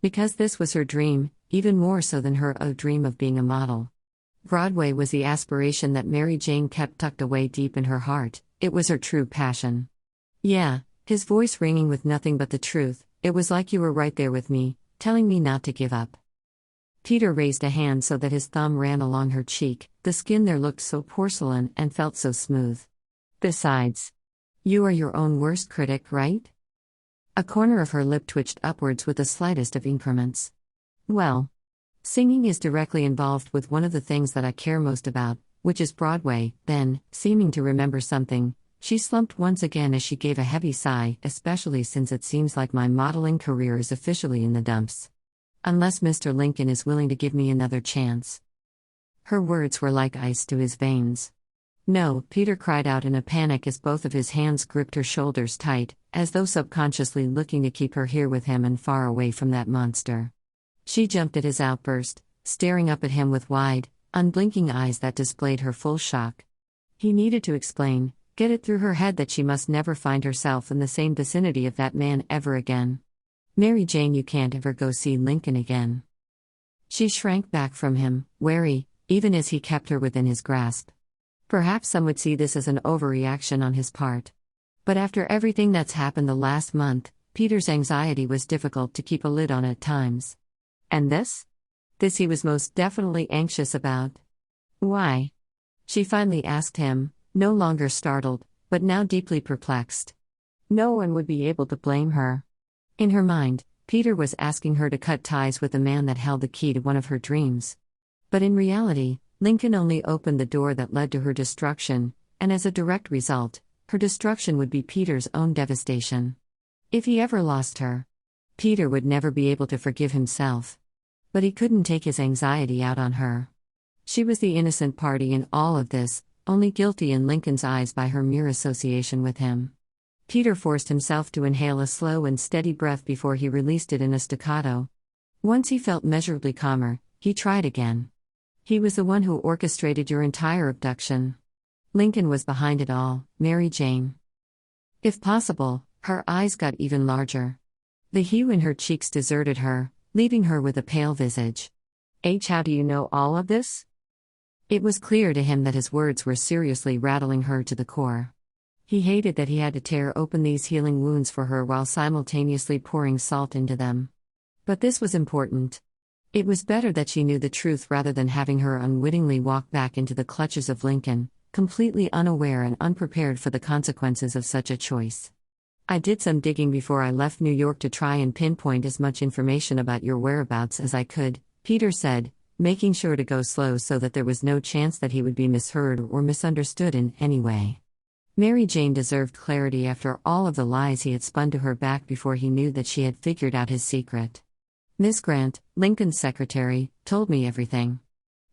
Speaker 1: Because this was her dream, even more so than her dream of being a model. Broadway was the aspiration that Mary Jane kept tucked away deep in her heart. It was her true passion. "Yeah," his voice ringing with nothing but the truth, "it was like you were right there with me, telling me not to give up." Peter raised a hand so that his thumb ran along her cheek. The skin there looked so porcelain and felt so smooth. "Besides, you are your own worst critic, right?" A corner of her lip twitched upwards with the slightest of increments. "Well, singing is directly involved with one of the things that I care most about, which is Broadway." Then, seeming to remember something, she slumped once again as she gave a heavy sigh, "Especially since it seems like my modeling career is officially in the dumps. Unless Mr. Lincoln is willing to give me another chance." Her words were like ice to his veins. "No," Peter cried out in a panic as both of his hands gripped her shoulders tight, as though subconsciously looking to keep her here with him and far away from that monster. She jumped at his outburst, staring up at him with wide, unblinking eyes that displayed her full shock. He needed to explain, get it through her head that she must never find herself in the same vicinity of that man ever again. "Mary Jane, you can't ever go see Lincoln again." She shrank back from him, wary, even as he kept her within his grasp. Perhaps some would see this as an overreaction on his part. But after everything that's happened the last month, Peter's anxiety was difficult to keep a lid on at times. And this? This he was most definitely anxious about. "Why?" she finally asked him, no longer startled, but now deeply perplexed. No one would be able to blame her. In her mind, Peter was asking her to cut ties with the man that held the key to one of her dreams. But in reality, Lincoln only opened the door that led to her destruction, and as a direct result, her destruction would be Peter's own devastation. If he ever lost her, Peter would never be able to forgive himself. But he couldn't take his anxiety out on her. She was the innocent party in all of this, only guilty in Lincoln's eyes by her mere association with him. Peter forced himself to inhale a slow and steady breath before he released it in a staccato. Once he felt measurably calmer, he tried again. "He was the one who orchestrated your entire abduction. Lincoln was behind it all, Mary Jane." If possible, her eyes got even larger. The hue in her cheeks deserted her, leaving her with a pale visage. "How do you know all of this?" It was clear to him that his words were seriously rattling her to the core. He hated that he had to tear open these healing wounds for her while simultaneously pouring salt into them. But this was important. It was better that she knew the truth rather than having her unwittingly walk back into the clutches of Lincoln, completely unaware and unprepared for the consequences of such a choice. "I did some digging before I left New York to try and pinpoint as much information about your whereabouts as I could," Peter said, making sure to go slow so that there was no chance that he would be misheard or misunderstood in any way. Mary Jane deserved clarity after all of the lies he had spun to her back before he knew that she had figured out his secret. "Miss Grant, Lincoln's secretary, told me everything.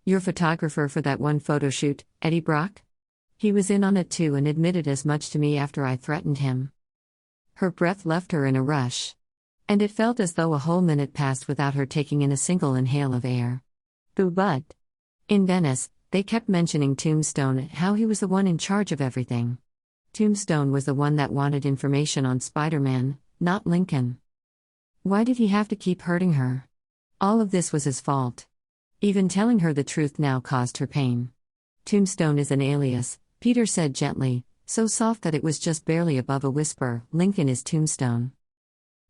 Speaker 1: Your photographer for that one photo shoot, Eddie Brock? He was in on it too and admitted as much to me after I threatened him." Her breath left her in a rush. And it felt as though a whole minute passed without her taking in a single inhale of air. But in Venice, they kept mentioning Tombstone and how he was the one in charge of everything. Tombstone was the one that wanted information on Spider-Man, not Lincoln. Why did he have to keep hurting her? All of this was his fault. Even telling her the truth now caused her pain. Tombstone is an alias, Peter said gently, so soft that it was just barely above a whisper. Lincoln is Tombstone.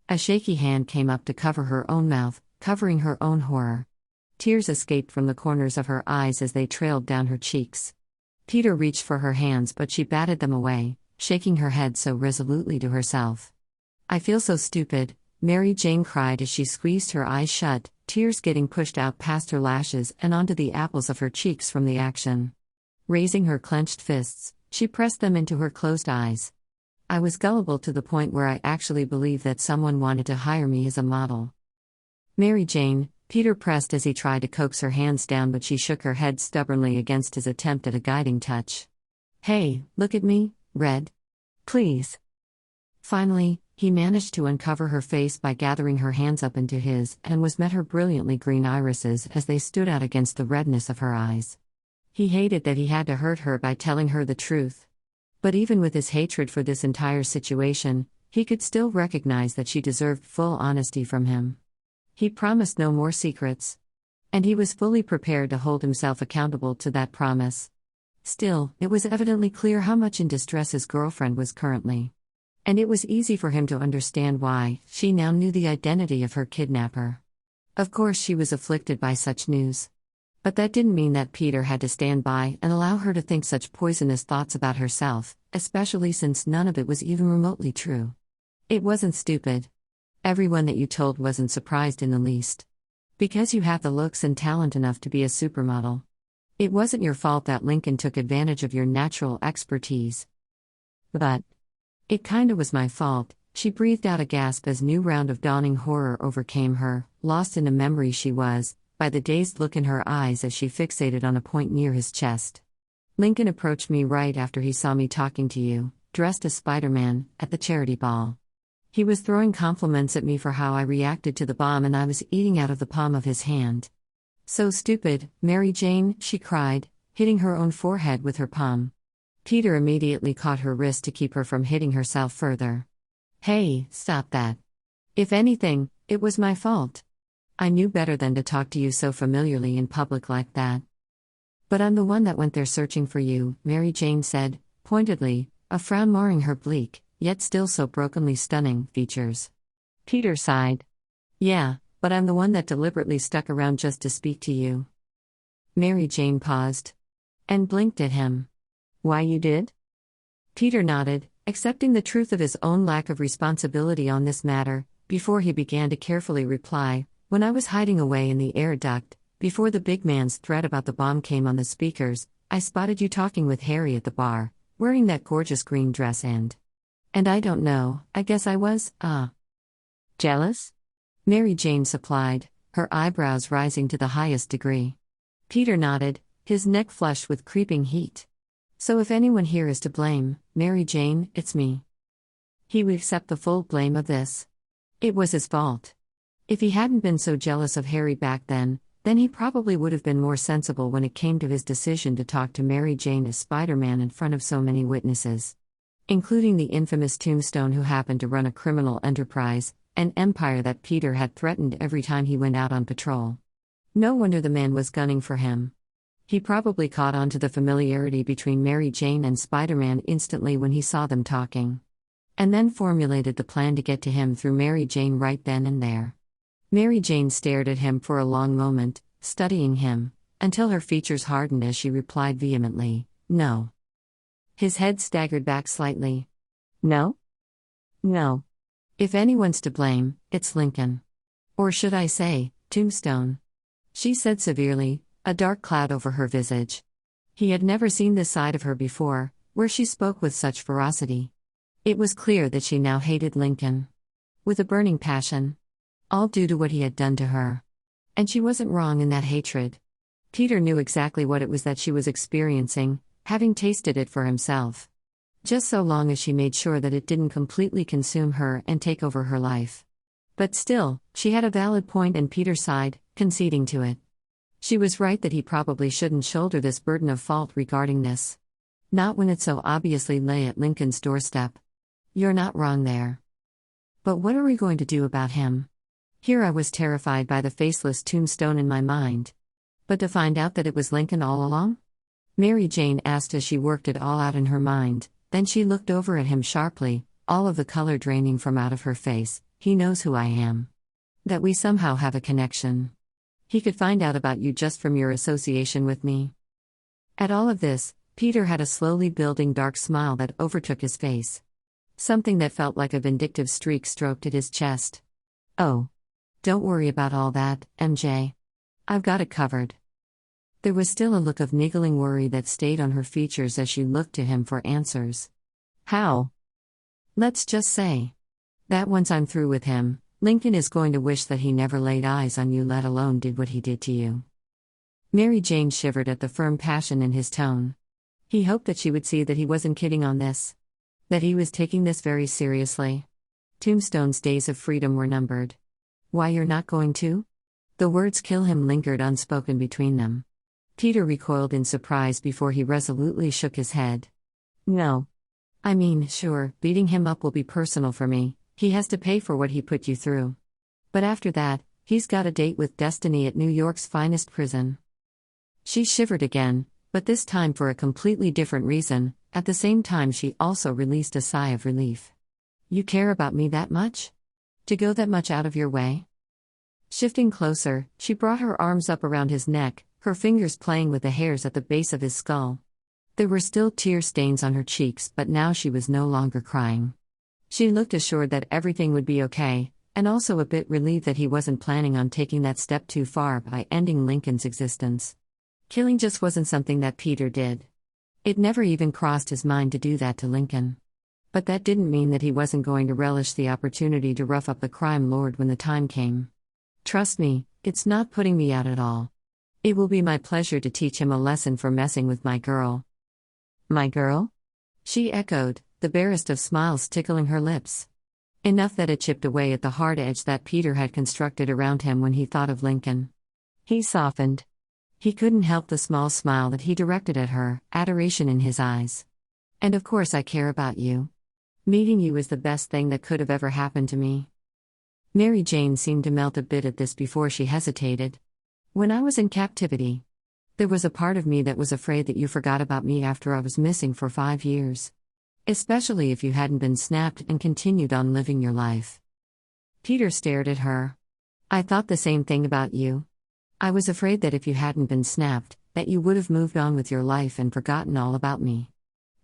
Speaker 1: A shaky hand came up to cover her own mouth, covering her own horror. Tears escaped from the corners of her eyes as they trailed down her cheeks. Peter reached for her hands, but she batted them away, shaking her head so resolutely to herself. I feel so stupid, Mary Jane cried as she squeezed her eyes shut, tears getting pushed out past her lashes and onto the apples of her cheeks from the action. Raising her clenched fists, she pressed them into her closed eyes. I was gullible to the point where I actually believed that someone wanted to hire me as a model. Mary Jane, Peter pressed as he tried to coax her hands down, but she shook her head stubbornly against his attempt at a guiding touch. Hey, look at me, Red. Please. Finally, he managed to uncover her face by gathering her hands up into his and met her brilliantly green irises as they stood out against the redness of her eyes. He hated that he had to hurt her by telling her the truth. But even with his hatred for this entire situation, he could still recognize that she deserved full honesty from him. He promised no more secrets. And he was fully prepared to hold himself accountable to that promise. Still, it was evidently clear how much in distress his girlfriend was currently. And it was easy for him to understand why. She now knew the identity of her kidnapper. Of course, she was afflicted by such news. But that didn't mean that Peter had to stand by and allow her to think such poisonous thoughts about herself, especially since none of it was even remotely true. It wasn't stupid. Everyone that you told wasn't surprised in the least. Because you have the looks and talent enough to be a supermodel. It wasn't your fault that Lincoln took advantage of your natural expertise. But it kinda was my fault, she breathed out a gasp as new round of dawning horror overcame her, lost in a memory she was, by the dazed look in her eyes as she fixated on a point near his chest. Lincoln approached me right after he saw me talking to you, dressed as Spider-Man, at the charity ball. He was throwing compliments at me for how I reacted to the bomb and I was eating out of the palm of his hand. So stupid, Mary Jane, she cried, hitting her own forehead with her palm. Peter immediately caught her wrist to keep her from hitting herself further. Hey, stop that. If anything, it was my fault. I knew better than to talk to you so familiarly in public like that. But I'm the one that went there searching for you, Mary Jane said, pointedly, a frown marring her bleak, yet still so brokenly stunning, features. Peter sighed. Yeah, but I'm the one that deliberately stuck around just to speak to you. Mary Jane paused. And blinked at him. Why you did? Peter nodded, accepting the truth of his own lack of responsibility on this matter, before he began to carefully reply. When I was hiding away in the air duct, before the big man's threat about the bomb came on the speakers, I spotted you talking with Harry at the bar, wearing that gorgeous green dress and I don't know, I guess I was, jealous? Mary Jane supplied, her eyebrows rising to the highest degree. Peter nodded, his neck flushed with creeping heat. So if anyone here is to blame, Mary Jane, it's me. He would accept the full blame of this. It was his fault. If he hadn't been so jealous of Harry back then he probably would have been more sensible when it came to his decision to talk to Mary Jane as Spider-Man in front of so many witnesses. Including the infamous Tombstone who happened to run a criminal enterprise, an empire that Peter had threatened every time he went out on patrol. No wonder the man was gunning for him. He probably caught on to the familiarity between Mary Jane and Spider-Man instantly when he saw them talking. And then formulated the plan to get to him through Mary Jane right then and there. Mary Jane stared at him for a long moment, studying him, until her features hardened as she replied vehemently, no. His head staggered back slightly. No? No. If anyone's to blame, it's Lincoln. Or should I say, Tombstone. She said severely, a dark cloud over her visage. He had never seen this side of her before, where she spoke with such ferocity. It was clear that she now hated Lincoln. With a burning passion. All due to what he had done to her. And she wasn't wrong in that hatred. Peter knew exactly what it was that she was experiencing, having tasted it for himself. Just so long as she made sure that it didn't completely consume her and take over her life. But still, she had a valid point and Peter sighed, conceding to it. She was right that he probably shouldn't shoulder this burden of fault regarding this. Not when it so obviously lay at Lincoln's doorstep. You're not wrong there. But what are we going to do about him? Here I was terrified by the faceless tombstone in my mind. But to find out that it was Lincoln all along? Mary Jane asked as she worked it all out in her mind. Then she looked over at him sharply, all of the color draining from out of her face. He knows who I am. That we somehow have a connection. He could find out about you just from your association with me. At all of this, Peter had a slowly building dark smile that overtook his face. Something that felt like a vindictive streak stroked at his chest. Oh. Don't worry about all that, MJ. I've got it covered. There was still a look of niggling worry that stayed on her features as she looked to him for answers. How? Let's just say that once I'm through with him, Lincoln is going to wish that he never laid eyes on you, let alone did what he did to you. Mary Jane shivered at the firm passion in his tone. He hoped that she would see that he wasn't kidding on this. That he was taking this very seriously. Tombstone's days of freedom were numbered. Why, you're not going to? The words kill him lingered unspoken between them. Peter recoiled in surprise before he resolutely shook his head. No. I mean, sure, beating him up will be personal for me. He has to pay for what he put you through. But after that, he's got a date with destiny at New York's finest prison. She shivered again, but this time for a completely different reason. At the same time she also released a sigh of relief. You care about me that much? To go that much out of your way? Shifting closer, she brought her arms up around his neck, her fingers playing with the hairs at the base of his skull. There were still tear stains on her cheeks, but now she was no longer crying. She looked assured that everything would be okay, and also a bit relieved that he wasn't planning on taking that step too far by ending Lincoln's existence. Killing just wasn't something that Peter did. It never even crossed his mind to do that to Lincoln. But that didn't mean that he wasn't going to relish the opportunity to rough up the crime lord when the time came. Trust me, it's not putting me out at all. It will be my pleasure to teach him a lesson for messing with my girl. My girl? She echoed, the barest of smiles tickling her lips. Enough that it chipped away at the hard edge that Peter had constructed around him when he thought of Lincoln. He softened. He couldn't help the small smile that he directed at her, adoration in his eyes. And of course I care about you. Meeting you is the best thing that could have ever happened to me. Mary Jane seemed to melt a bit at this before she hesitated. When I was in captivity, there was a part of me that was afraid that you forgot about me after I was missing for 5 years. Especially if you hadn't been snapped and continued on living your life. Peter stared at her. I thought the same thing about you. I was afraid that if you hadn't been snapped, that you would have moved on with your life and forgotten all about me.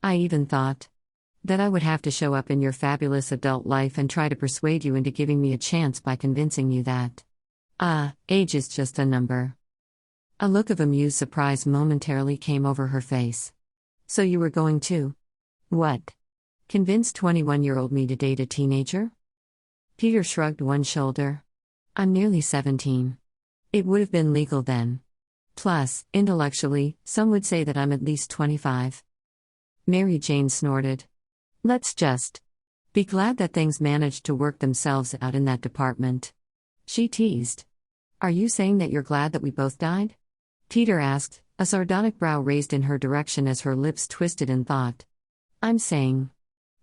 Speaker 1: I even thought that I would have to show up in your fabulous adult life and try to persuade you into giving me a chance by convincing you that age is just a number. A look of amused surprise momentarily came over her face. So you were going to? What? Convince 21-year-old me to date a teenager? Peter shrugged one shoulder. I'm nearly 17. It would have been legal then. Plus, intellectually, some would say that I'm at least 25. Mary Jane snorted. Let's just be glad that things managed to work themselves out in that department. She teased. Are you saying that you're glad that we both died? Peter asked, a sardonic brow raised in her direction as her lips twisted in thought. I'm saying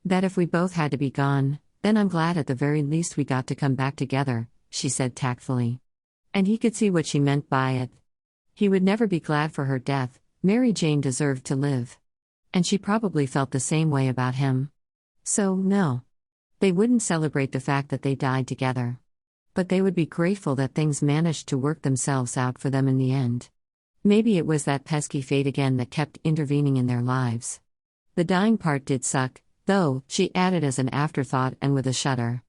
Speaker 1: that if we both had to be gone, then I'm glad at the very least we got to come back together, she said tactfully. And he could see what she meant by it. He would never be glad for her death. Mary Jane deserved to live. And she probably felt the same way about him. So, no. They wouldn't celebrate the fact that they died together. But they would be grateful that things managed to work themselves out for them in the end. Maybe it was that pesky fate again that kept intervening in their lives. The dying part did suck, though, she added as an afterthought and with a shudder.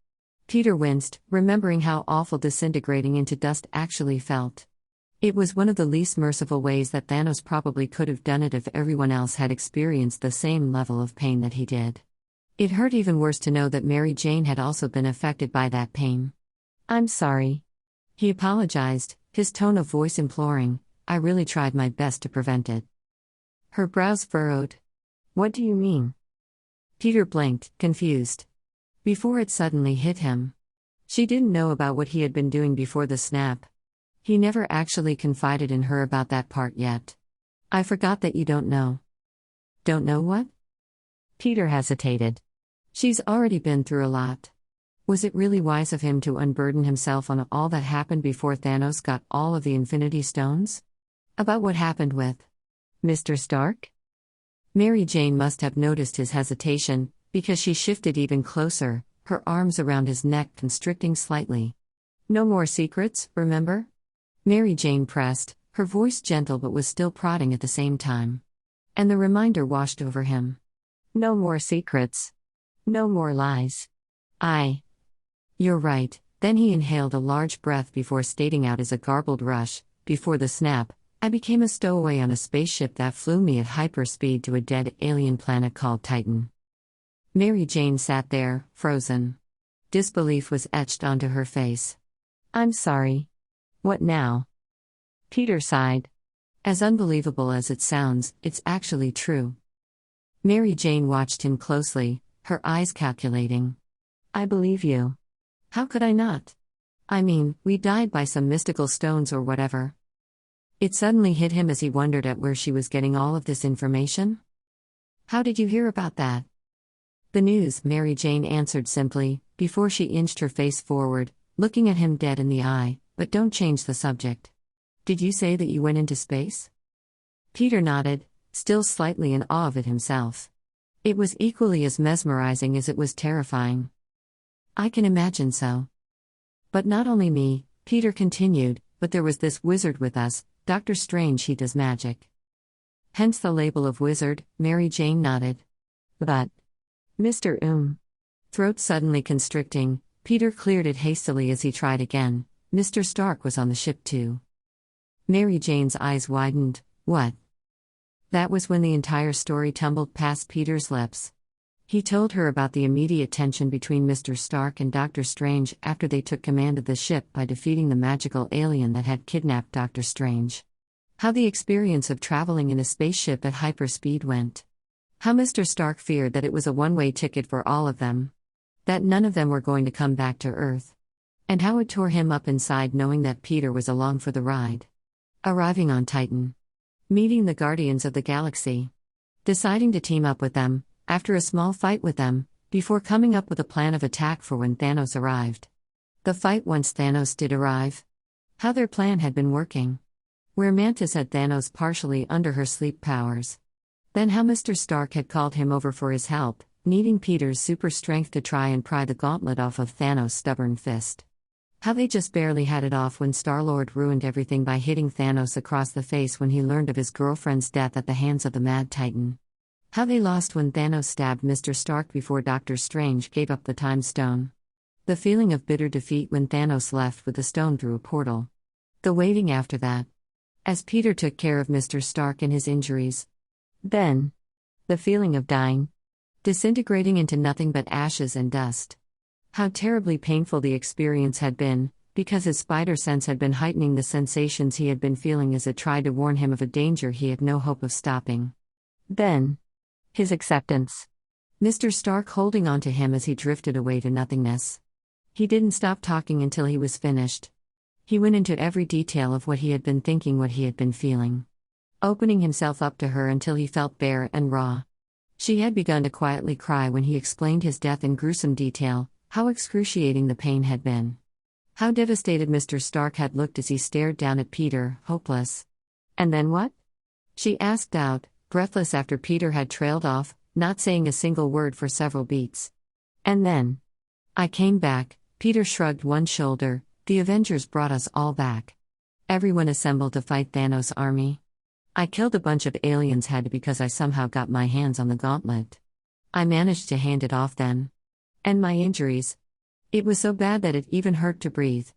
Speaker 1: Peter winced, remembering how awful disintegrating into dust actually felt. It was one of the least merciful ways that Thanos probably could have done it if everyone else had experienced the same level of pain that he did. It hurt even worse to know that Mary Jane had also been affected by that pain. I'm sorry. He apologized, his tone of voice imploring. I really tried my best to prevent it. Her brows furrowed. What do you mean? Peter blinked, confused. Before it suddenly hit him. She didn't know about what he had been doing before the snap. He never actually confided in her about that part yet. I forgot that you don't know. Don't know what? Peter hesitated. She's already been through a lot. Was it really wise of him to unburden himself on all that happened before Thanos got all of the Infinity Stones? About what happened with Mr. Stark? Mary Jane must have noticed his hesitation, because she shifted even closer, her arms around his neck constricting slightly. No more secrets, remember? Mary Jane pressed, her voice gentle but was still prodding at the same time. And the reminder washed over him. No more secrets. No more lies. You're right. Then he inhaled a large breath before stating out as a garbled rush, before the snap, I became a stowaway on a spaceship that flew me at hyperspeed to a dead alien planet called Titan. Mary Jane sat there, frozen. Disbelief was etched onto her face. I'm sorry. What now? Peter sighed. As unbelievable as it sounds, it's actually true. Mary Jane watched him closely, her eyes calculating. I believe you. How could I not? I mean, we died by some mystical stones or whatever. It suddenly hit him as he wondered at where she was getting all of this information. How did you hear about that? The news, Mary Jane answered simply, before she inched her face forward, looking at him dead in the eye, but don't change the subject. Did you say that you went into space? Peter nodded, still slightly in awe of it himself. It was equally as mesmerizing as it was terrifying. I can imagine so. But not only me, Peter continued, but there was this wizard with us, Dr. Strange. He does magic. Hence the label of wizard, Mary Jane nodded. But Mr. Throat suddenly constricting, Peter cleared it hastily as he tried again. Mr. Stark was on the ship too. Mary Jane's eyes widened. What? That was when the entire story tumbled past Peter's lips. He told her about the immediate tension between Mr. Stark and Dr. Strange after they took command of the ship by defeating the magical alien that had kidnapped Dr. Strange. How the experience of traveling in a spaceship at hyperspeed went. How Mr. Stark feared that it was a one-way ticket for all of them. That none of them were going to come back to Earth. And how it tore him up inside knowing that Peter was along for the ride. Arriving on Titan. Meeting the Guardians of the Galaxy. Deciding to team up with them, after a small fight with them, before coming up with a plan of attack for when Thanos arrived. The fight once Thanos did arrive. How their plan had been working. Where Mantis had Thanos partially under her sleep powers. Then how Mr. Stark had called him over for his help, needing Peter's super strength to try and pry the gauntlet off of Thanos' stubborn fist. How they just barely had it off when Star-Lord ruined everything by hitting Thanos across the face when he learned of his girlfriend's death at the hands of the Mad Titan. How they lost when Thanos stabbed Mr. Stark before Dr. Strange gave up the Time Stone. The feeling of bitter defeat when Thanos left with the stone through a portal. The waiting after that. As Peter took care of Mr. Stark and his injuries. Then. The feeling of dying. Disintegrating into nothing but ashes and dust. How terribly painful the experience had been, because his spider sense had been heightening the sensations he had been feeling as it tried to warn him of a danger he had no hope of stopping. Then. His acceptance. Mr. Stark holding on to him as he drifted away to nothingness. He didn't stop talking until he was finished. He went into every detail of what he had been thinking, what he had been feeling. Opening himself up to her until he felt bare and raw. She had begun to quietly cry when he explained his death in gruesome detail, how excruciating the pain had been. How devastated Mr. Stark had looked as he stared down at Peter, hopeless. And then what? She asked out, breathless after Peter had trailed off, not saying a single word for several beats. And then. I came back, Peter shrugged one shoulder, the Avengers brought us all back. Everyone assembled to fight Thanos' army. I killed a bunch of aliens because I somehow got my hands on the gauntlet. I managed to hand it off then. And my injuries. It was so bad that it even hurt to breathe.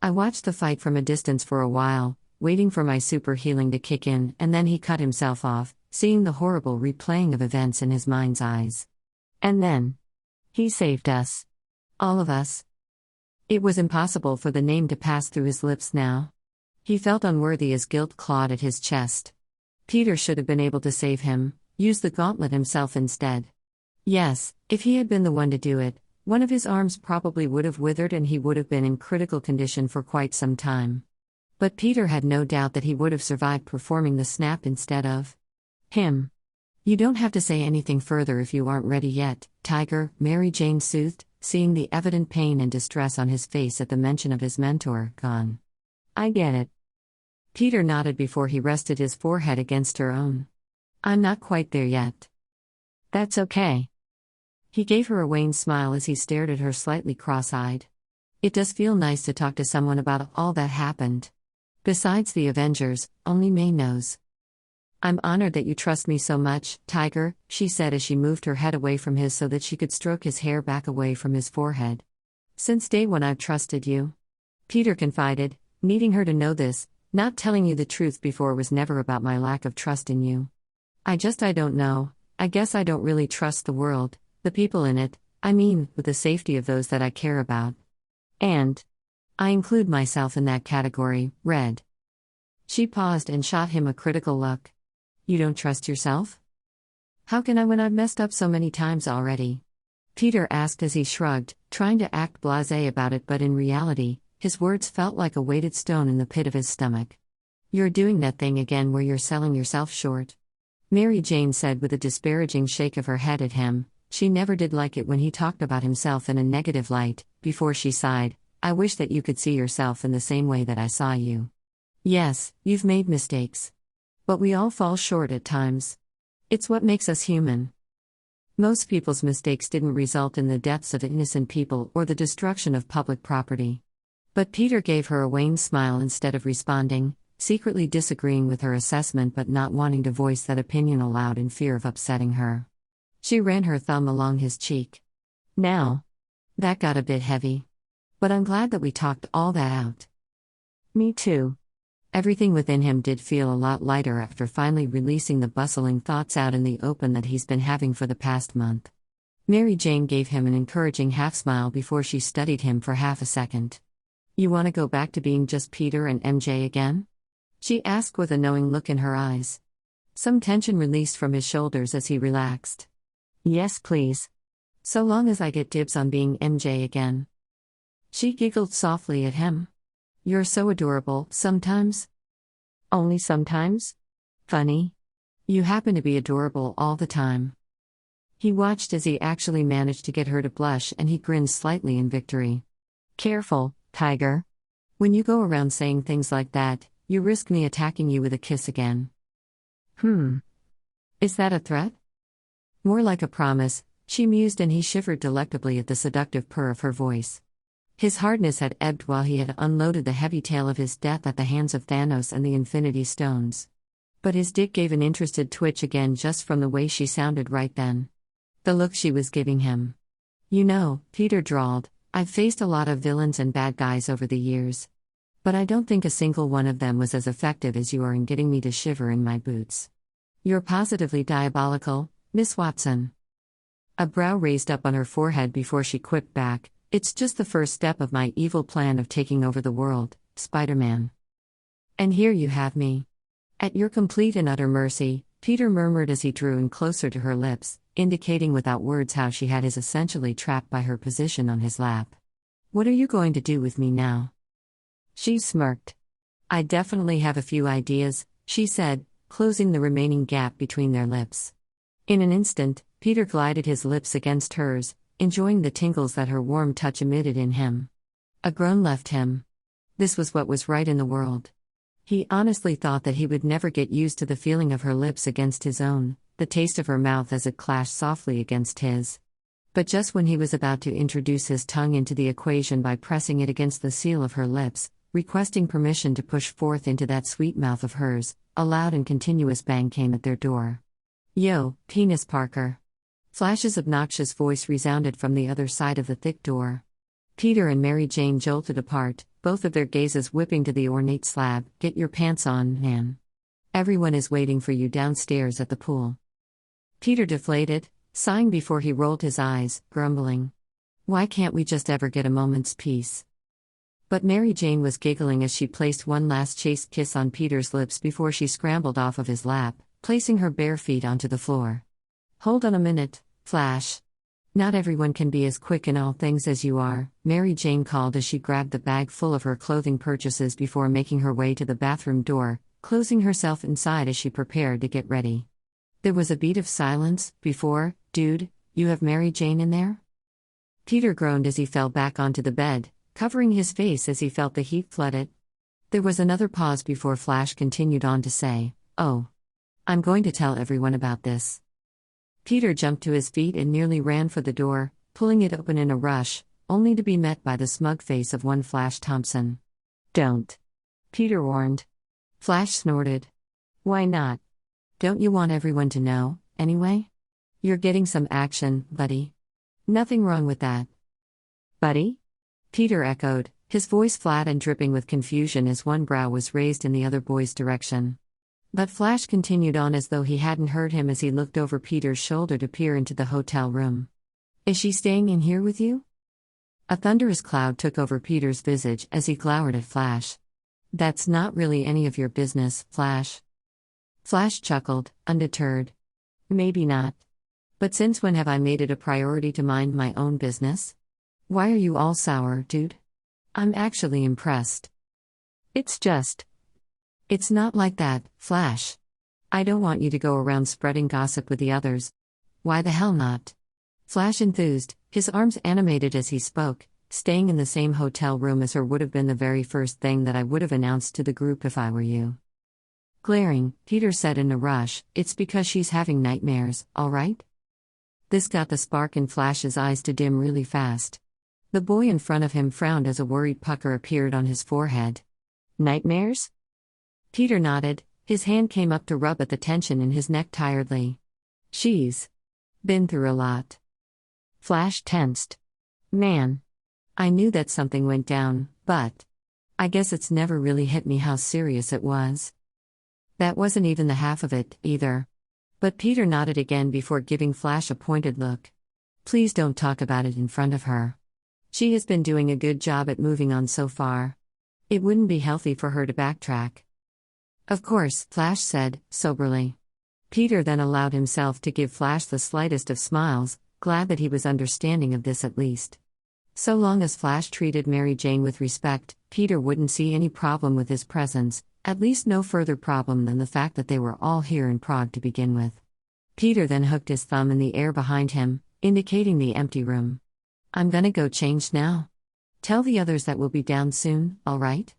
Speaker 1: I watched the fight from a distance for a while, waiting for my super healing to kick in, and then he cut himself off, seeing the horrible replaying of events in his mind's eyes. And then. He saved us. All of us. It was impossible for the name to pass through his lips now. He felt unworthy as guilt clawed at his chest. Peter should have been able to save him, use the gauntlet himself instead. Yes, if he had been the one to do it, one of his arms probably would have withered and he would have been in critical condition for quite some time. But Peter had no doubt that he would have survived performing the snap instead of him. You don't have to say anything further if you aren't ready yet, Tiger, Mary Jane soothed, seeing the evident pain and distress on his face at the mention of his mentor, gone. I get it. Peter nodded before he rested his forehead against her own. I'm not quite there yet. That's okay. He gave her a wan smile as he stared at her slightly cross-eyed. It does feel nice to talk to someone about all that happened. Besides the Avengers, only May knows. I'm honored that you trust me so much, Tiger, she said as she moved her head away from his so that she could stroke his hair back away from his forehead. Since day one I've trusted you. Peter confided, needing her to know this. Not telling you the truth before was never about my lack of trust in you. I don't know, I guess I don't really trust the world, the people in it, I mean, with the safety of those that I care about. And I include myself in that category, Red. She paused and shot him a critical look. You don't trust yourself? How can I when I've messed up so many times already? Peter asked as he shrugged, trying to act blasé about it, but in reality, his words felt like a weighted stone in the pit of his stomach. You're doing that thing again where you're selling yourself short. Mary Jane said with a disparaging shake of her head at him. She never did like it when he talked about himself in a negative light. Before she sighed, I wish that you could see yourself in the same way that I saw you. Yes, you've made mistakes. But we all fall short at times. It's what makes us human. Most people's mistakes didn't result in the deaths of innocent people or the destruction of public property. But Peter gave her a wan smile instead of responding, secretly disagreeing with her assessment but not wanting to voice that opinion aloud in fear of upsetting her. She ran her thumb along his cheek. Now. That got a bit heavy. But I'm glad that we talked all that out. Me too. Everything within him did feel a lot lighter after finally releasing the bustling thoughts out in the open that he's been having for the past month. Mary Jane gave him an encouraging half-smile before she studied him for half a second. You want to go back to being just Peter and MJ again? She asked with a knowing look in her eyes. Some tension released from his shoulders as he relaxed. Yes, please. So long as I get dibs on being MJ again. She giggled softly at him. You're so adorable, sometimes. Only sometimes? Funny. You happen to be adorable all the time. He watched as he actually managed to get her to blush and he grinned slightly in victory. Careful, Tiger. When you go around saying things like that, you risk me attacking you with a kiss again. Is that a threat? More like a promise, she mused, and he shivered delectably at the seductive purr of her voice. His hardness had ebbed while he had unloaded the heavy tale of his death at the hands of Thanos and the Infinity Stones. But his dick gave an interested twitch again just from the way she sounded right then. The look she was giving him. You know, Peter drawled, I've faced a lot of villains and bad guys over the years. But I don't think a single one of them was as effective as you are in getting me to shiver in my boots. You're positively diabolical, Miss Watson. A brow raised up on her forehead before she quipped back, it's just the first step of my evil plan of taking over the world, Spider-Man. And here you have me. At your complete and utter mercy, Peter murmured as he drew in closer to her lips, indicating without words how she had his essentially trapped by her position on his lap. What are you going to do with me now? She smirked. I definitely have a few ideas, she said, closing the remaining gap between their lips. In an instant, Peter glided his lips against hers, enjoying the tingles that her warm touch emitted in him. A groan left him. This was what was right in the world. He honestly thought that he would never get used to the feeling of her lips against his own, the taste of her mouth as it clashed softly against his. But just when he was about to introduce his tongue into the equation by pressing it against the seal of her lips, requesting permission to push forth into that sweet mouth of hers, a loud and continuous bang came at their door. Yo, penis Parker. Flash's obnoxious voice resounded from the other side of the thick door. Peter and Mary Jane jolted apart, both of their gazes whipping to the ornate slab. Get your pants on, man. Everyone is waiting for you downstairs at the pool. Peter deflated, sighing before he rolled his eyes, grumbling. Why can't we just ever get a moment's peace? But Mary Jane was giggling as she placed one last chaste kiss on Peter's lips before she scrambled off of his lap, placing her bare feet onto the floor. Hold on a minute, Flash. Not everyone can be as quick in all things as you are, Mary Jane called as she grabbed the bag full of her clothing purchases before making her way to the bathroom door, closing herself inside as she prepared to get ready. There was a beat of silence before, dude, you have Mary Jane in there? Peter groaned as he fell back onto the bed, covering his face as he felt the heat flood it. There was another pause before Flash continued on to say, "Oh. I'm going to tell everyone about this." Peter jumped to his feet and nearly ran for the door, pulling it open in a rush, only to be met by the smug face of one Flash Thompson. "Don't," Peter warned. Flash snorted. "Why not? Don't you want everyone to know, anyway? You're getting some action, buddy. Nothing wrong with that." "Buddy?" Peter echoed, his voice flat and dripping with confusion as one brow was raised in the other boy's direction. But Flash continued on as though he hadn't heard him as he looked over Peter's shoulder to peer into the hotel room. "Is she staying in here with you?" A thunderous cloud took over Peter's visage as he glowered at Flash. "That's not really any of your business, Flash." Flash chuckled, undeterred. "Maybe not. But since when have I made it a priority to mind my own business? Why are you all sour, dude? I'm actually impressed." It's not like that, Flash. I don't want you to go around spreading gossip with the others." "Why the hell not?" Flash enthused, his arms animated as he spoke. "Staying in the same hotel room as her would have been the very first thing that I would have announced to the group if I were you." Glaring, Peter said in a rush, "It's because she's having nightmares, all right?" This got the spark in Flash's eyes to dim really fast. The boy in front of him frowned as a worried pucker appeared on his forehead. "Nightmares?" Peter nodded, his hand came up to rub at the tension in his neck tiredly. "She's been through a lot." Flash tensed. "Man. I knew that something went down, but I guess it's never really hit me how serious it was." That wasn't even the half of it, either. But Peter nodded again before giving Flash a pointed look. "Please don't talk about it in front of her. She has been doing a good job at moving on so far. It wouldn't be healthy for her to backtrack." "Of course," Flash said, soberly. Peter then allowed himself to give Flash the slightest of smiles, glad that he was understanding of this at least. So long as Flash treated Mary Jane with respect, Peter wouldn't see any problem with his presence, at least no further problem than the fact that they were all here in Prague to begin with. Peter then hooked his thumb in the air behind him, indicating the empty room. "I'm gonna go change now. Tell the others that we'll be down soon, all right?"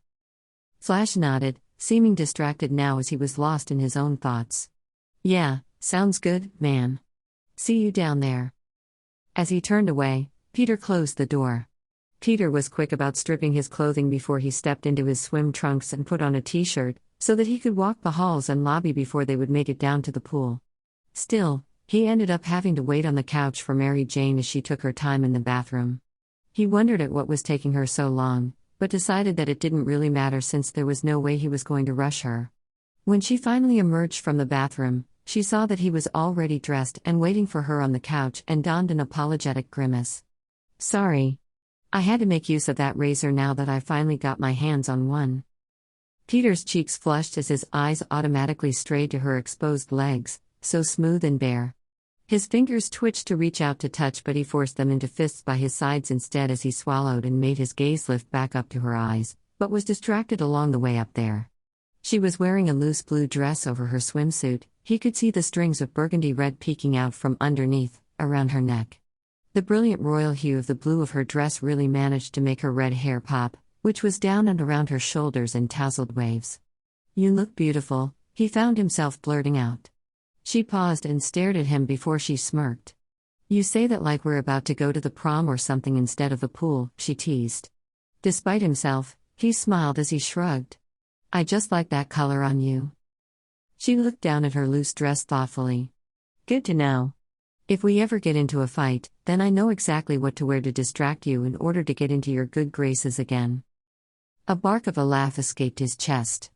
Speaker 1: Flash nodded, seeming distracted now as he was lost in his own thoughts. "Yeah, sounds good, man. See you down there." As he turned away, Peter closed the door. Peter was quick about stripping his clothing before he stepped into his swim trunks and put on a t-shirt, so that he could walk the halls and lobby before they would make it down to the pool. Still, he ended up having to wait on the couch for Mary Jane as she took her time in the bathroom. He wondered at what was taking her so long, but decided that it didn't really matter since there was no way he was going to rush her. When she finally emerged from the bathroom, she saw that he was already dressed and waiting for her on the couch and donned an apologetic grimace. "Sorry. I had to make use of that razor now that I finally got my hands on one." Peter's cheeks flushed as his eyes automatically strayed to her exposed legs, so smooth and bare. His fingers twitched to reach out to touch, but he forced them into fists by his sides instead as he swallowed and made his gaze lift back up to her eyes, but was distracted along the way up there. She was wearing a loose blue dress over her swimsuit. He could see the strings of burgundy red peeking out from underneath, around her neck. The brilliant royal hue of the blue of her dress really managed to make her red hair pop, which was down and around her shoulders in tousled waves. "You look beautiful," he found himself blurting out. She paused and stared at him before she smirked. "You say that like we're about to go to the prom or something instead of the pool," she teased. Despite himself, he smiled as he shrugged. "I just like that color on you." She looked down at her loose dress thoughtfully. "Good to know. If we ever get into a fight, then I know exactly what to wear to distract you in order to get into your good graces again." A bark of a laugh escaped his chest.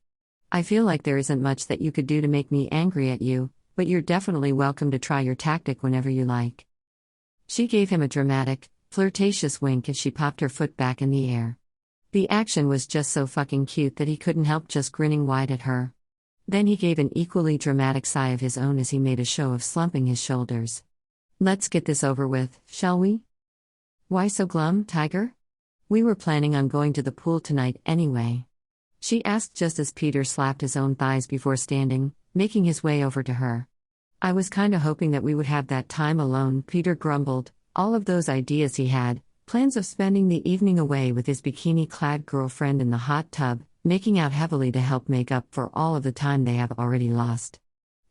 Speaker 1: "I feel like there isn't much that you could do to make me angry at you, but you're definitely welcome to try your tactic whenever you like." She gave him a dramatic, flirtatious wink as she popped her foot back in the air. The action was just so fucking cute that he couldn't help just grinning wide at her. Then he gave an equally dramatic sigh of his own as he made a show of slumping his shoulders. "Let's get this over with, shall we?" "Why so glum, Tiger? We were planning on going to the pool tonight anyway," she asked just as Peter slapped his own thighs before standing, making his way over to her. "I was kinda hoping that we would have that time alone," Peter grumbled, All of those ideas he had, plans of spending the evening away with his bikini-clad girlfriend in the hot tub, making out heavily to help make up for all of the time they have already lost.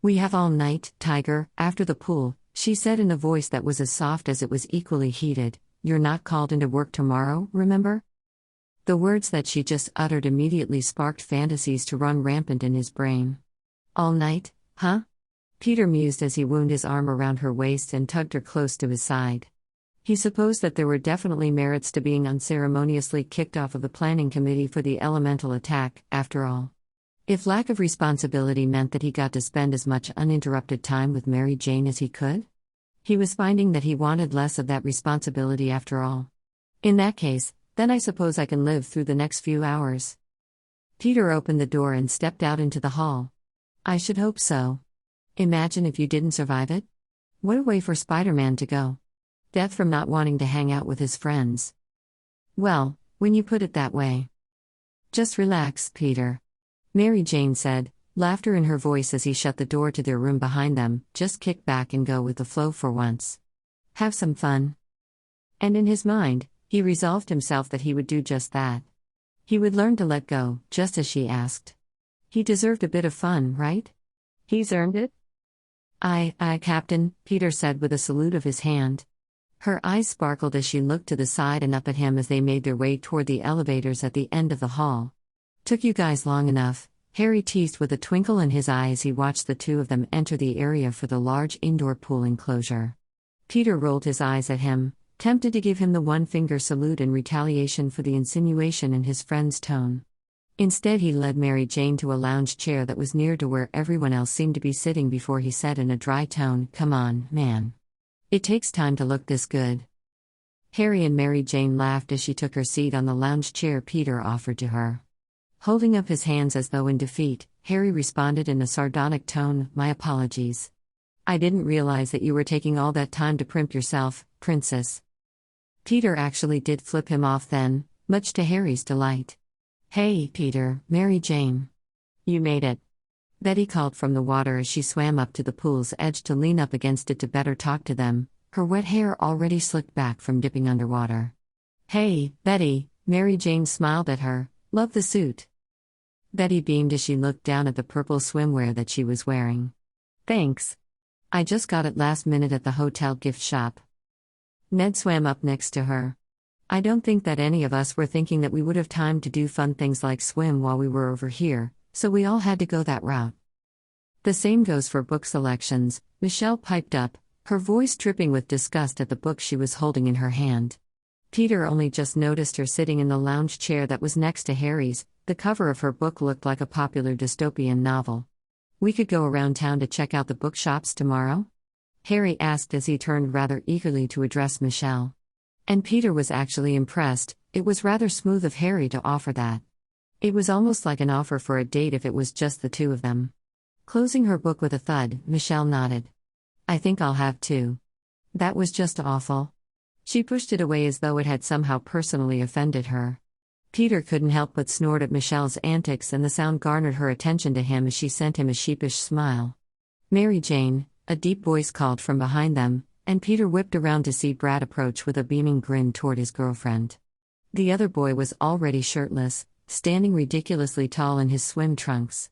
Speaker 1: "We have all night, Tiger, after the pool," she said in a voice that was as soft as it was equally heated. "You're not called into work tomorrow, remember?" The words that she just uttered immediately sparked fantasies to run rampant in his brain. "All night, huh?" Peter mused as he wound his arm around her waist and tugged her close to his side. He supposed that there were definitely merits to being unceremoniously kicked off of the planning committee for the elemental attack, after all. If lack of responsibility meant that he got to spend as much uninterrupted time with Mary Jane as he could? He was finding that he wanted less of that responsibility after all. In that case, then I suppose I can live through the next few hours. Peter opened the door and stepped out into the hall. "I should hope so. Imagine if you didn't survive it? What a way for Spider-Man to go. Death from not wanting to hang out with his friends." "Well, when you put it that way." "Just relax, Peter," Mary Jane said, laughter in her voice as he shut the door to their room behind them. "Just kick back and go with the flow for once. Have some fun." And in his mind, he resolved himself that he would do just that. He would learn to let go, just as she asked. He deserved a bit of fun, right? He's earned it. Aye, Captain," Peter said with a salute of his hand. Her eyes sparkled as she looked to the side and up at him as they made their way toward the elevators at the end of the hall. "Took you guys long enough," Harry teased with a twinkle in his eye as he watched the two of them enter the area for the large indoor pool enclosure. Peter rolled his eyes at him, tempted to give him the one-finger salute in retaliation for the insinuation in his friend's tone. Instead, he led Mary Jane to a lounge chair that was near to where everyone else seemed to be sitting before he said in a dry tone, "Come on, man. It takes time to look this good." Harry and Mary Jane laughed as she took her seat on the lounge chair Peter offered to her. Holding up his hands as though in defeat, Harry responded in a sardonic tone, "My apologies. I didn't realize that you were taking all that time to primp yourself, princess." Peter actually did flip him off then, much to Harry's delight. "Hey, Peter, Mary Jane. You made it." Betty called from the water as she swam up to the pool's edge to lean up against it to better talk to them, her wet hair already slicked back from dipping underwater. "Hey, Betty," Mary Jane smiled at her, "love the suit." Betty beamed as she looked down at the purple swimwear that she was wearing. "Thanks. I just got it last minute at the hotel gift shop." Ned swam up next to her. "I don't think that any of us were thinking that we would have time to do fun things like swim while we were over here, so we all had to go that route." "The same goes for book selections," Michelle piped up, her voice dripping with disgust at the book she was holding in her hand. Peter only just noticed her sitting in the lounge chair that was next to Harry's. The cover of her book looked like a popular dystopian novel. "We could go around town to check out the bookshops tomorrow?" Harry asked as he turned rather eagerly to address Michelle. And Peter was actually impressed. It was rather smooth of Harry to offer that. It was almost like an offer for a date if it was just the two of them. Closing her book with a thud, Michelle nodded. "I think I'll have to." That was just awful. She pushed it away as though it had somehow personally offended her. Peter couldn't help but snort at Michelle's antics, and the sound garnered her attention to him as she sent him a sheepish smile. "Mary Jane," a deep voice called from behind them, and Peter whipped around to see Brad approach with a beaming grin toward his girlfriend. The other boy was already shirtless, standing ridiculously tall in his swim trunks.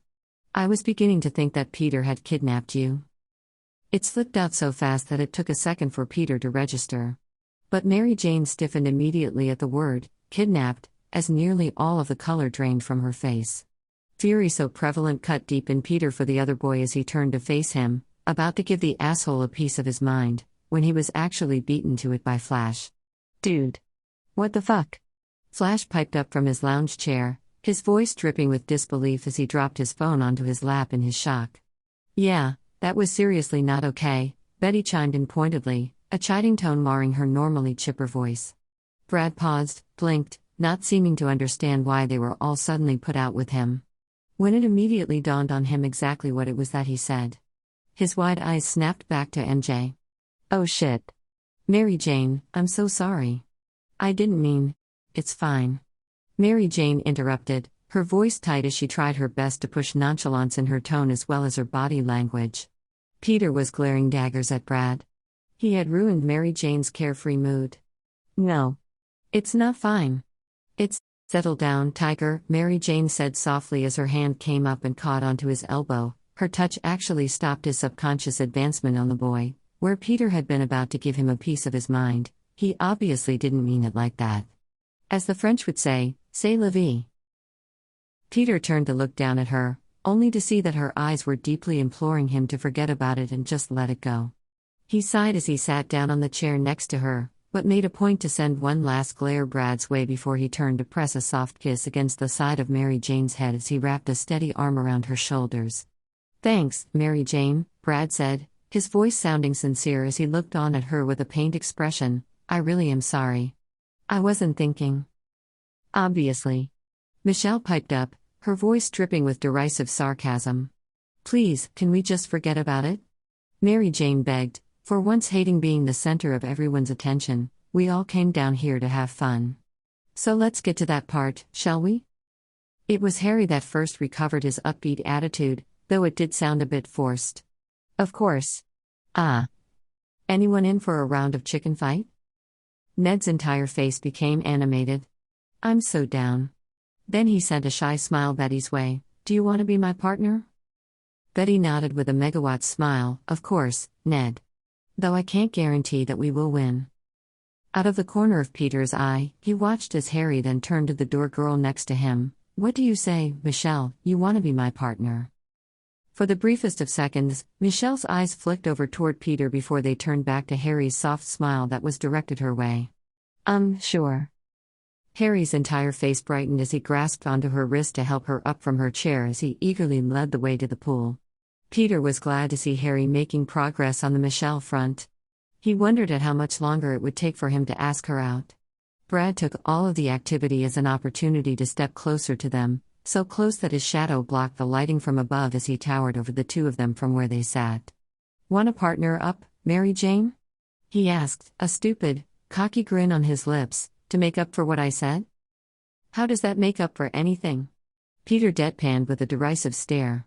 Speaker 1: "I was beginning to think that Peter had kidnapped you." It slipped out so fast that it took a second for Peter to register. But Mary Jane stiffened immediately at the word, "kidnapped," as nearly all of the color drained from her face. Fury so prevalent cut deep in Peter for the other boy as he turned to face him, about to give the asshole a piece of his mind, when he was actually beaten to it by Flash. "Dude. What the fuck?" Flash piped up from his lounge chair, his voice dripping with disbelief as he dropped his phone onto his lap in his shock. "Yeah, that was seriously not okay," Betty chimed in pointedly, a chiding tone marring her normally chipper voice. Brad paused, blinked, not seeming to understand why they were all suddenly put out with him. When it immediately dawned on him exactly what it was that he said. His wide eyes snapped back to MJ. "Oh shit. Mary Jane, I'm so sorry. I didn't mean." "It's fine." Mary Jane interrupted, her voice tight as she tried her best to push nonchalance in her tone as well as her body language. Peter was glaring daggers at Brad. He had ruined Mary Jane's carefree mood. No. It's not fine. It's. Settle down, Tiger, Mary Jane said softly as her hand came up and caught onto his elbow. Her touch actually stopped his subconscious advancement on the boy, where Peter had been about to give him a piece of his mind. He obviously didn't mean it like that. As the French would say, c'est la vie. Peter turned to look down at her, only to see that her eyes were deeply imploring him to forget about it and just let it go. He sighed as he sat down on the chair next to her, but made a point to send one last glare Brad's way before he turned to press a soft kiss against the side of Mary Jane's head as he wrapped a steady arm around her shoulders. Thanks, Mary Jane, Brad said, his voice sounding sincere as he looked on at her with a pained expression. I really am sorry. I wasn't thinking. Obviously. Michelle piped up, her voice dripping with derisive sarcasm. Please, can we just forget about it? Mary Jane begged. For once hating being the center of everyone's attention, we all came down here to have fun. So let's get to that part, shall we? It was Harry that first recovered his upbeat attitude, though it did sound a bit forced. Of course. Ah. Anyone in for a round of chicken fight? Ned's entire face became animated. I'm so down. Then he sent a shy smile Betty's way. Do you want to be my partner? Betty nodded with a megawatt smile. Of course, Ned. Though I can't guarantee that we will win. Out of the corner of Peter's eye, he watched as Harry then turned to the door girl next to him. What do you say, Michelle, you want to be my partner? For the briefest of seconds, Michelle's eyes flicked over toward Peter before they turned back to Harry's soft smile that was directed her way. Sure. Harry's entire face brightened as he grasped onto her wrist to help her up from her chair as he eagerly led the way to the pool. Peter was glad to see Harry making progress on the Michelle front. He wondered at how much longer it would take for him to ask her out. Brad took all of the activity as an opportunity to step closer to them, so close that his shadow blocked the lighting from above as he towered over the two of them from where they sat. Want a partner up, Mary Jane? He asked, a stupid, cocky grin on his lips, to make up for what I said? How does that make up for anything? Peter deadpanned with a derisive stare.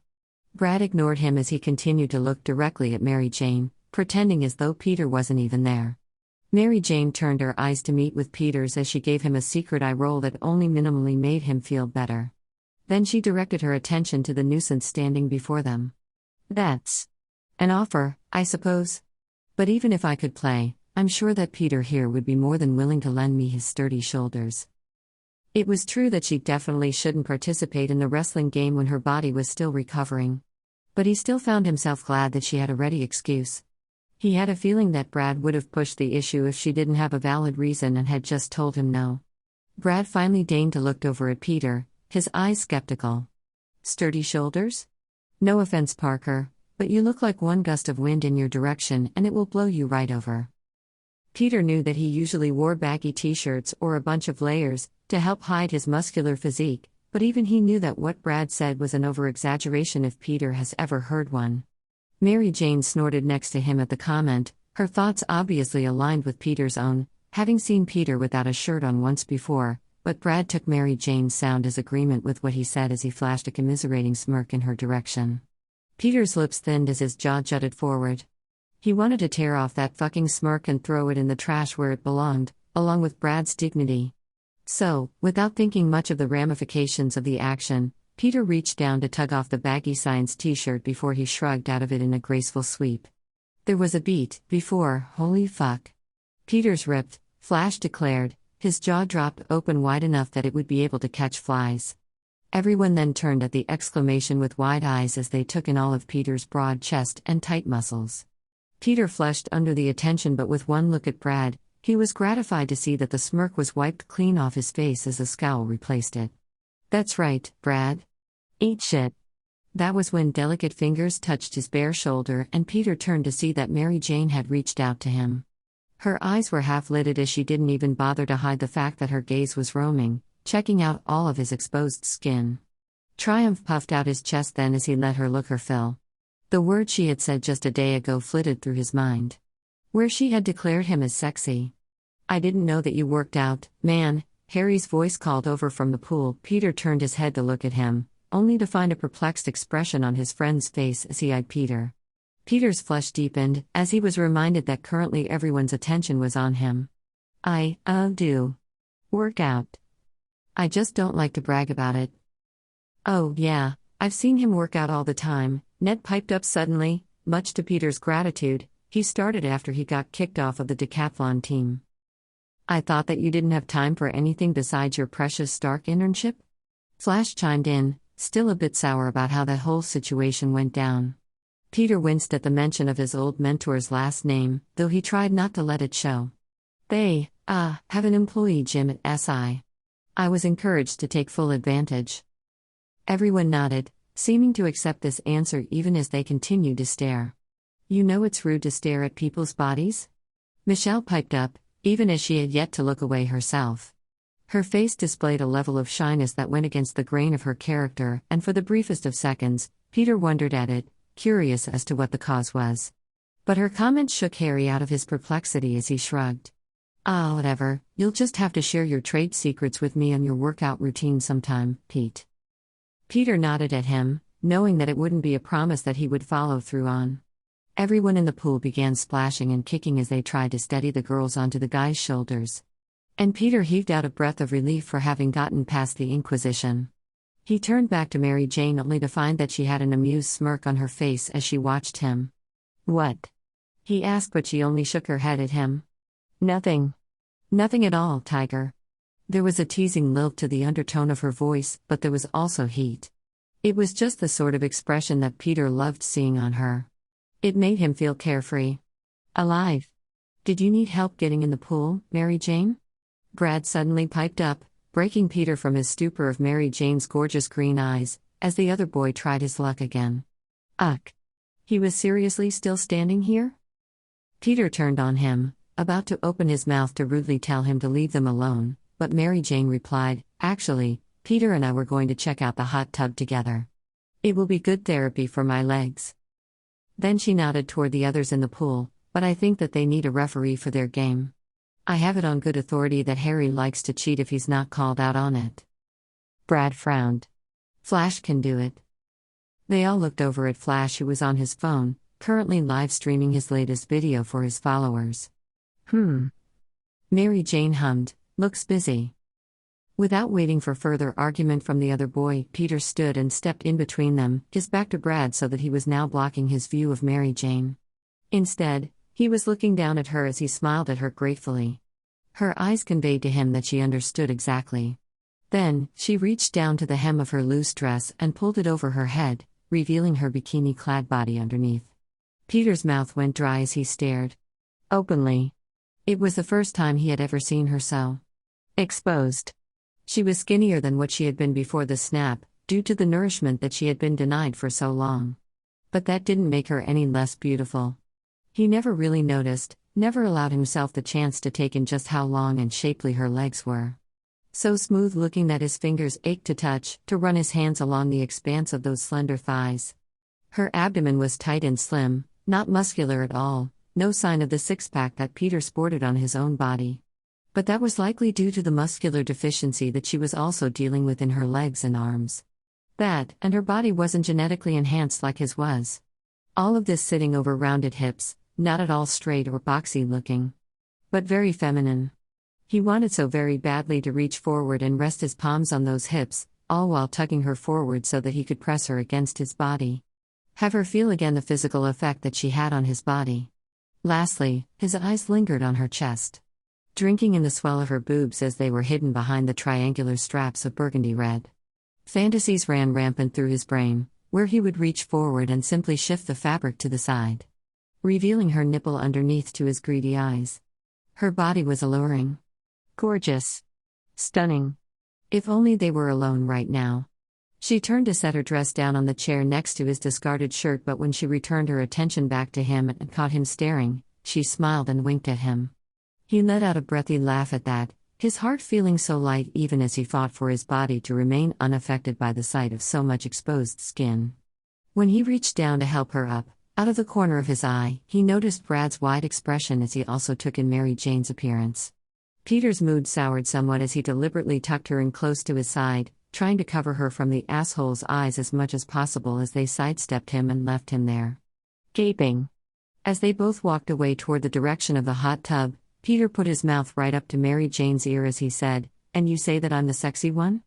Speaker 1: Brad ignored him as he continued to look directly at Mary Jane, pretending as though Peter wasn't even there. Mary Jane turned her eyes to meet with Peter's as she gave him a secret eye roll that only minimally made him feel better. Then she directed her attention to the nuisance standing before them. That's an offer, I suppose. But even if I could play, I'm sure that Peter here would be more than willing to lend me his sturdy shoulders. It was true that she definitely shouldn't participate in the wrestling game when her body was still recovering. But he still found himself glad that she had a ready excuse. He had a feeling that Brad would have pushed the issue if she didn't have a valid reason and had just told him no. Brad finally deigned to look over at Peter, his eyes skeptical. Sturdy shoulders? No offense, Parker, but you look like one gust of wind in your direction and it will blow you right over. Peter knew that he usually wore baggy t-shirts or a bunch of layers to help hide his muscular physique, but even he knew that what Brad said was an over-exaggeration if Peter has ever heard one. Mary Jane snorted next to him at the comment, her thoughts obviously aligned with Peter's own, having seen Peter without a shirt on once before, but Brad took Mary Jane's sound as agreement with what he said as he flashed a commiserating smirk in her direction. Peter's lips thinned as his jaw jutted forward. He wanted to tear off that fucking smirk and throw it in the trash where it belonged, along with Brad's dignity. So, without thinking much of the ramifications of the action, Peter reached down to tug off the baggy science t-shirt before he shrugged out of it in a graceful sweep. There was a beat before, holy fuck. Peter's ripped, Flash declared, his jaw dropped open wide enough that it would be able to catch flies. Everyone then turned at the exclamation with wide eyes as they took in all of Peter's broad chest and tight muscles. Peter flushed under the attention, but with one look at Brad, he was gratified to see that the smirk was wiped clean off his face as a scowl replaced it. That's right, Brad. Eat shit. That was when delicate fingers touched his bare shoulder and Peter turned to see that Mary Jane had reached out to him. Her eyes were half-lidded as she didn't even bother to hide the fact that her gaze was roaming, checking out all of his exposed skin. Triumph puffed out his chest then as he let her look her fill. The word she had said just a day ago flitted through his mind. Where she had declared him as sexy. I didn't know that you worked out, man, Harry's voice called over from the pool. Peter turned his head to look at him, only to find a perplexed expression on his friend's face as he eyed Peter. Peter's flush deepened, as he was reminded that currently everyone's attention was on him. Do. Work out. I just don't like to brag about it. Oh, yeah, I've seen him work out all the time, Ned piped up suddenly. Much to Peter's gratitude, he started after he got kicked off of the decathlon team. I thought that you didn't have time for anything besides your precious Stark internship? Flash chimed in, still a bit sour about how the whole situation went down. Peter winced at the mention of his old mentor's last name, though he tried not to let it show. They, have an employee gym at SI. I was encouraged to take full advantage. Everyone nodded, seeming to accept this answer even as they continued to stare. You know it's rude to stare at people's bodies? Michelle piped up, even as she had yet to look away herself. Her face displayed a level of shyness that went against the grain of her character, and for the briefest of seconds, Peter wondered at it, curious as to what the cause was. But her comment shook Harry out of his perplexity as he shrugged. Whatever, you'll just have to share your trade secrets with me on your workout routine sometime, Pete. Peter nodded at him, knowing that it wouldn't be a promise that he would follow through on. Everyone in the pool began splashing and kicking as they tried to steady the girls onto the guys' shoulders. And Peter heaved out a breath of relief for having gotten past the Inquisition. He turned back to Mary Jane only to find that she had an amused smirk on her face as she watched him. What? He asked, but she only shook her head at him. Nothing. Nothing at all, Tiger. There was a teasing lilt to the undertone of her voice, but there was also heat. It was just the sort of expression that Peter loved seeing on her. It made him feel carefree. Alive. Did you need help getting in the pool, Mary Jane? Brad suddenly piped up, breaking Peter from his stupor of Mary Jane's gorgeous green eyes, as the other boy tried his luck again. He was seriously still standing here? Peter turned on him, about to open his mouth to rudely tell him to leave them alone, but Mary Jane replied, Actually, Peter and I were going to check out the hot tub together. It will be good therapy for my legs. Then she nodded toward the others in the pool, but I think that they need a referee for their game. I have it on good authority that Harry likes to cheat if he's not called out on it. Brad frowned. Flash can do it. They all looked over at Flash, who was on his phone, currently live streaming his latest video for his followers. Mary Jane hummed, looks busy. Without waiting for further argument from the other boy, Peter stood and stepped in between them, his back to Brad so that he was now blocking his view of Mary Jane. Instead, he was looking down at her as he smiled at her gratefully. Her eyes conveyed to him that she understood exactly. Then, she reached down to the hem of her loose dress and pulled it over her head, revealing her bikini-clad body underneath. Peter's mouth went dry as he stared. Openly. It was the first time he had ever seen her so exposed. She was skinnier than what she had been before the snap, due to the nourishment that she had been denied for so long. But that didn't make her any less beautiful. He never really noticed, never allowed himself the chance to take in just how long and shapely her legs were. So smooth-looking that his fingers ached to touch, to run his hands along the expanse of those slender thighs. Her abdomen was tight and slim, not muscular at all, no sign of the six-pack that Peter sported on his own body. But that was likely due to the muscular deficiency that she was also dealing with in her legs and arms. That, and her body wasn't genetically enhanced like his was. All of this sitting over rounded hips, not at all straight or boxy looking. But very feminine. He wanted so very badly to reach forward and rest his palms on those hips, all while tugging her forward so that he could press her against his body. Have her feel again the physical effect that she had on his body. Lastly, his eyes lingered on her chest, drinking in the swell of her boobs as they were hidden behind the triangular straps of burgundy red. Fantasies ran rampant through his brain, where he would reach forward and simply shift the fabric to the side, revealing her nipple underneath to his greedy eyes. Her body was alluring. Gorgeous. Stunning. If only they were alone right now. She turned to set her dress down on the chair next to his discarded shirt, but when she returned her attention back to him and caught him staring, she smiled and winked at him. He let out a breathy laugh at that, his heart feeling so light even as he fought for his body to remain unaffected by the sight of so much exposed skin. When he reached down to help her up, out of the corner of his eye, he noticed Brad's wide expression as he also took in Mary Jane's appearance. Peter's mood soured somewhat as he deliberately tucked her in close to his side, trying to cover her from the asshole's eyes as much as possible as they sidestepped him and left him there. Gaping. As they both walked away toward the direction of the hot tub, Peter put his mouth right up to Mary Jane's ear as he said, "And you say that I'm the sexy one?"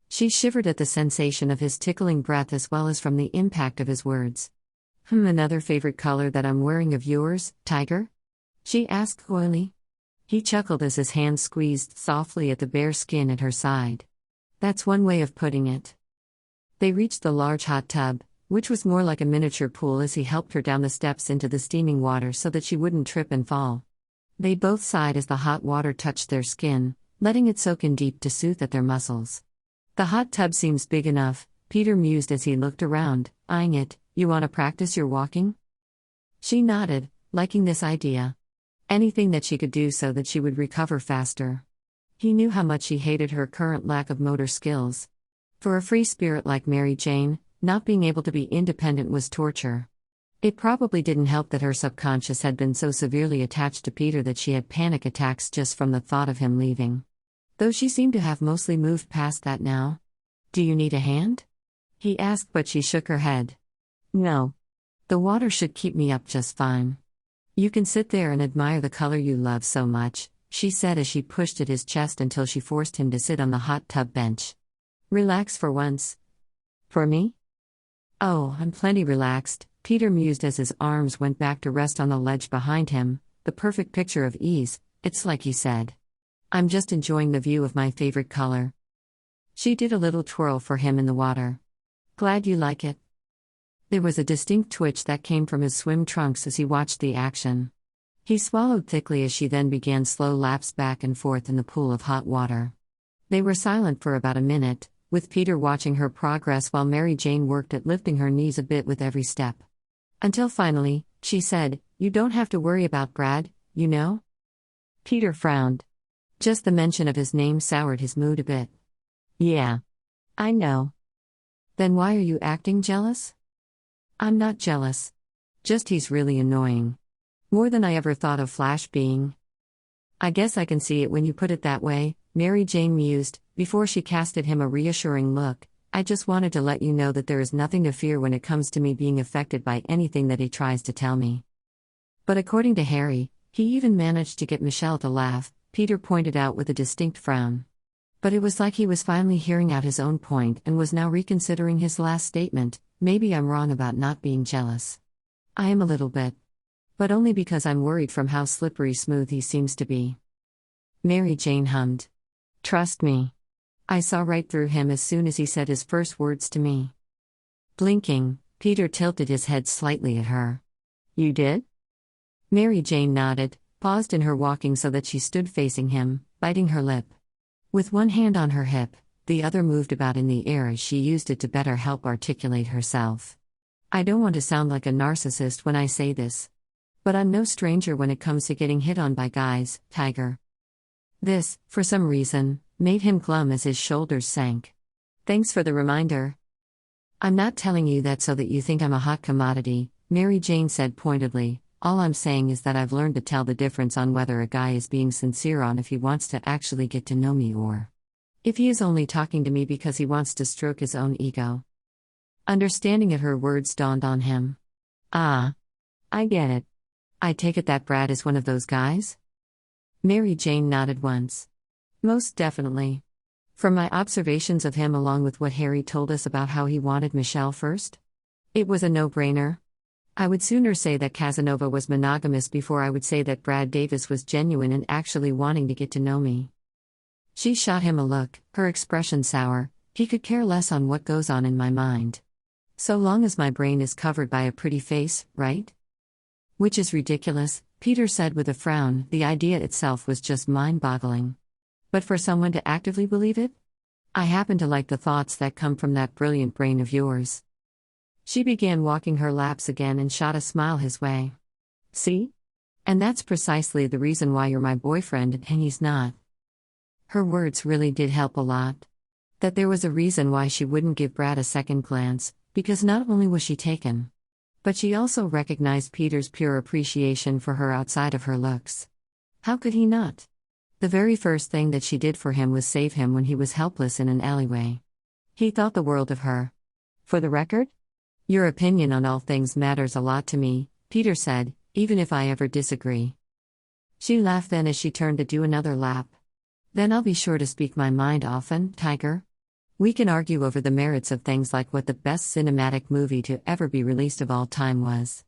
Speaker 1: She shivered at the sensation of his tickling breath as well as from the impact of his words. Another favorite color that I'm wearing of yours, tiger?" she asked coyly. He chuckled as his hand squeezed softly at the bare skin at her side. "That's one way of putting it." They reached the large hot tub, which was more like a miniature pool as he helped her down the steps into the steaming water so that she wouldn't trip and fall. They both sighed as the hot water touched their skin, letting it soak in deep to soothe at their muscles. "The hot tub seems big enough," Peter mused as he looked around, eyeing it. "You want to practice your walking?" She nodded, liking this idea. Anything that she could do so that she would recover faster. He knew how much she hated her current lack of motor skills. For a free spirit like Mary Jane, not being able to be independent was torture. It probably didn't help that her subconscious had been so severely attached to Peter that she had panic attacks just from the thought of him leaving. Though she seemed to have mostly moved past that now. "Do you need a hand?" he asked, but she shook her head. "No. The water should keep me up just fine." "You can sit there and admire the color you love so much," she said as she pushed at his chest until she forced him to sit on the hot tub bench. "Relax for once." "For me?" "Oh, I'm plenty relaxed," Peter mused as his arms went back to rest on the ledge behind him, the perfect picture of ease. "It's like you said. I'm just enjoying the view of my favorite color." She did a little twirl for him in the water. "Glad you like it." There was a distinct twitch that came from his swim trunks as he watched the action. He swallowed thickly as she then began slow laps back and forth in the pool of hot water. They were silent for about a minute, with Peter watching her progress while Mary Jane worked at lifting her knees a bit with every step. Until finally, she said, "You don't have to worry about Brad, you know?" Peter frowned. Just the mention of his name soured his mood a bit. "Yeah. I know." "Then why are you acting jealous?" "I'm not jealous. Just he's really annoying. More than I ever thought of Flash being." "I guess I can see it when you put it that way," Mary Jane mused, before she cast at him a reassuring look. "I just wanted to let you know that there is nothing to fear when it comes to me being affected by anything that he tries to tell me." But according to Harry, he even managed to get Michelle to laugh, Peter pointed out with a distinct frown. But it was like he was finally hearing out his own point and was now reconsidering his last statement. "Maybe I'm wrong about not being jealous. I am a little bit. But only because I'm worried from how slippery smooth he seems to be." Mary Jane hummed. "Trust me. I saw right through him as soon as he said his first words to me." Blinking, Peter tilted his head slightly at her. "You did?" Mary Jane nodded, paused in her walking so that she stood facing him, biting her lip. With one hand on her hip, the other moved about in the air as she used it to better help articulate herself. "I don't want to sound like a narcissist when I say this. But I'm no stranger when it comes to getting hit on by guys, Tiger." This, for some reason, made him glum as his shoulders sank. "Thanks for the reminder." "I'm not telling you that so that you think I'm a hot commodity," Mary Jane said pointedly. "All I'm saying is that I've learned to tell the difference on whether a guy is being sincere on if he wants to actually get to know me or if he is only talking to me because he wants to stroke his own ego." Understanding of her words dawned on him. "Ah. I get it. I take it that Brad is one of those guys?" Mary Jane nodded once. "Most definitely. From my observations of him along with what Harry told us about how he wanted Michelle first, it was a no-brainer. I would sooner say that Casanova was monogamous before I would say that Brad Davis was genuine and actually wanting to get to know me." She shot him a look, her expression sour. "He could care less on what goes on in my mind. So long as my brain is covered by a pretty face, right?" "Which is ridiculous," Peter said with a frown. The idea itself was just mind-boggling. But for someone to actively believe it? "I happen to like the thoughts that come from that brilliant brain of yours." She began walking her laps again and shot a smile his way. "See? And that's precisely the reason why you're my boyfriend and he's not." Her words really did help a lot. That there was a reason why she wouldn't give Brad a second glance, because not only was she taken, but she also recognized Peter's pure appreciation for her outside of her looks. How could he not? The very first thing that she did for him was save him when he was helpless in an alleyway. He thought the world of her. For the record, Your opinion on all things matters a lot to me, Peter said, even if I ever disagree. She laughed then as she turned to do another lap. Then I'll be sure to speak my mind often, Tiger. We can argue over the merits of things like what the best cinematic movie to ever be released of all time was.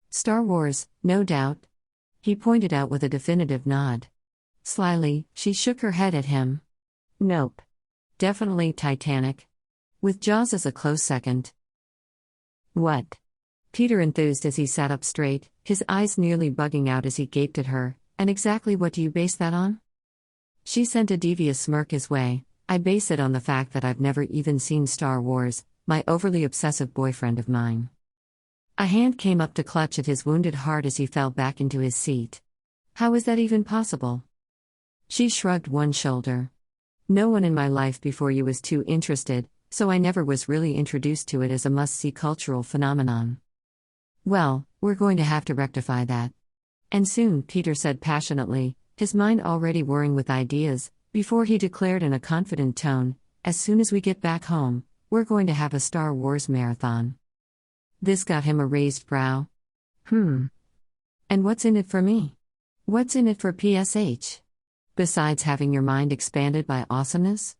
Speaker 1: Star Wars, no doubt. He pointed out with a definitive nod. Slyly, she shook her head at him. Nope. Definitely Titanic. With Jaws as a close second. What? Peter enthused as he sat up straight, his eyes nearly bugging out as he gaped at her. And exactly what do you base that on? She sent a devious smirk his way. I base it on the fact that I've never even seen Star Wars, my overly obsessive boyfriend of mine. A hand came up to clutch at his wounded heart as he fell back into his seat. How is that even possible? She shrugged one shoulder. No one in my life before you was too interested, so I never was really introduced to it as a must-see cultural phenomenon. Well, we're going to have to rectify that. And soon, Peter said passionately, his mind already whirring with ideas, before he declared in a confident tone, as soon as we get back home, we're going to have a Star Wars marathon. This got him a raised brow. And what's in it for me? What's in it for PSH? Besides having your mind expanded by awesomeness?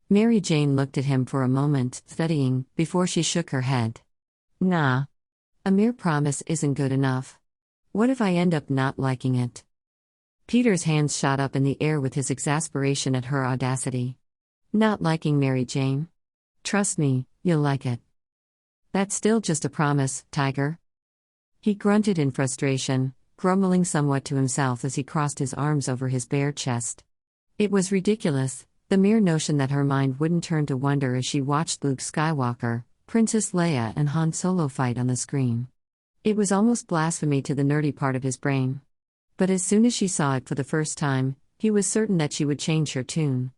Speaker 1: Mary Jane looked at him for a moment, studying, before she shook her head. Nah. A mere promise isn't good enough. What if I end up not liking it? Peter's hands shot up in the air with his exasperation at her audacity. Not liking Mary Jane? Trust me, you'll like it. That's still just a promise, Tiger. He grunted in frustration, grumbling somewhat to himself as he crossed his arms over his bare chest. It was ridiculous, the mere notion that her mind wouldn't turn to wonder as she watched Luke Skywalker, Princess Leia and Han Solo fight on the screen. It was almost blasphemy to the nerdy part of his brain. But as soon as she saw it for the first time, he was certain that she would change her tune.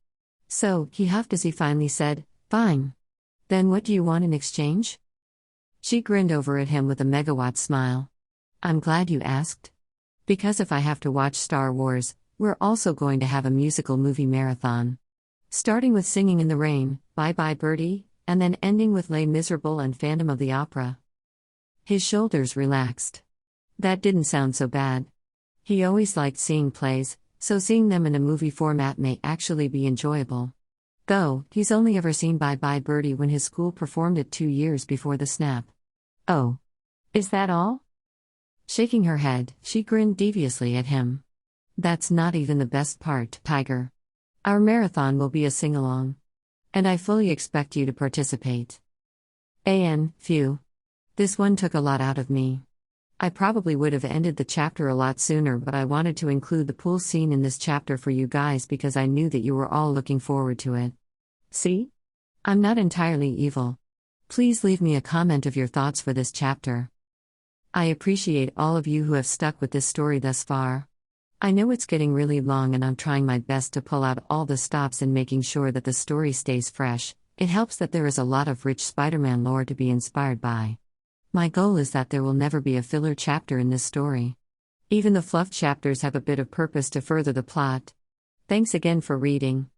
Speaker 1: So, he huffed as he finally said, Fine. Then what do you want in exchange? She grinned over at him with a megawatt smile. I'm glad you asked. Because if I have to watch Star Wars, we're also going to have a musical movie marathon. Starting with Singing in the Rain, Bye Bye Birdie, and then ending with Les Miserables and Phantom of the Opera. His shoulders relaxed. That didn't sound so bad. He always liked seeing plays, so seeing them in a movie format may actually be enjoyable. Though, he's only ever seen Bye Bye Birdie when his school performed it 2 years before the snap. Oh. Is that all? Shaking her head, she grinned deviously at him. That's not even the best part, Tiger. Our marathon will be a sing-along. And I fully expect you to participate. Phew. This one took a lot out of me. I probably would have ended the chapter a lot sooner, but I wanted to include the pool scene in this chapter for you guys because I knew that you were all looking forward to it. See? I'm not entirely evil. Please leave me a comment of your thoughts for this chapter. I appreciate all of you who have stuck with this story thus far. I know it's getting really long and I'm trying my best to pull out all the stops and making sure that the story stays fresh. It helps that there is a lot of rich Spider-Man lore to be inspired by. My goal is that there will never be a filler chapter in this story. Even the fluff chapters have a bit of purpose to further the plot. Thanks again for reading.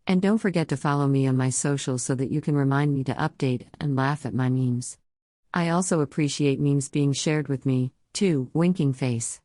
Speaker 1: And don't forget to follow me on my socials so that you can remind me to update and laugh at my memes. I also appreciate memes being shared with me, too, winking face.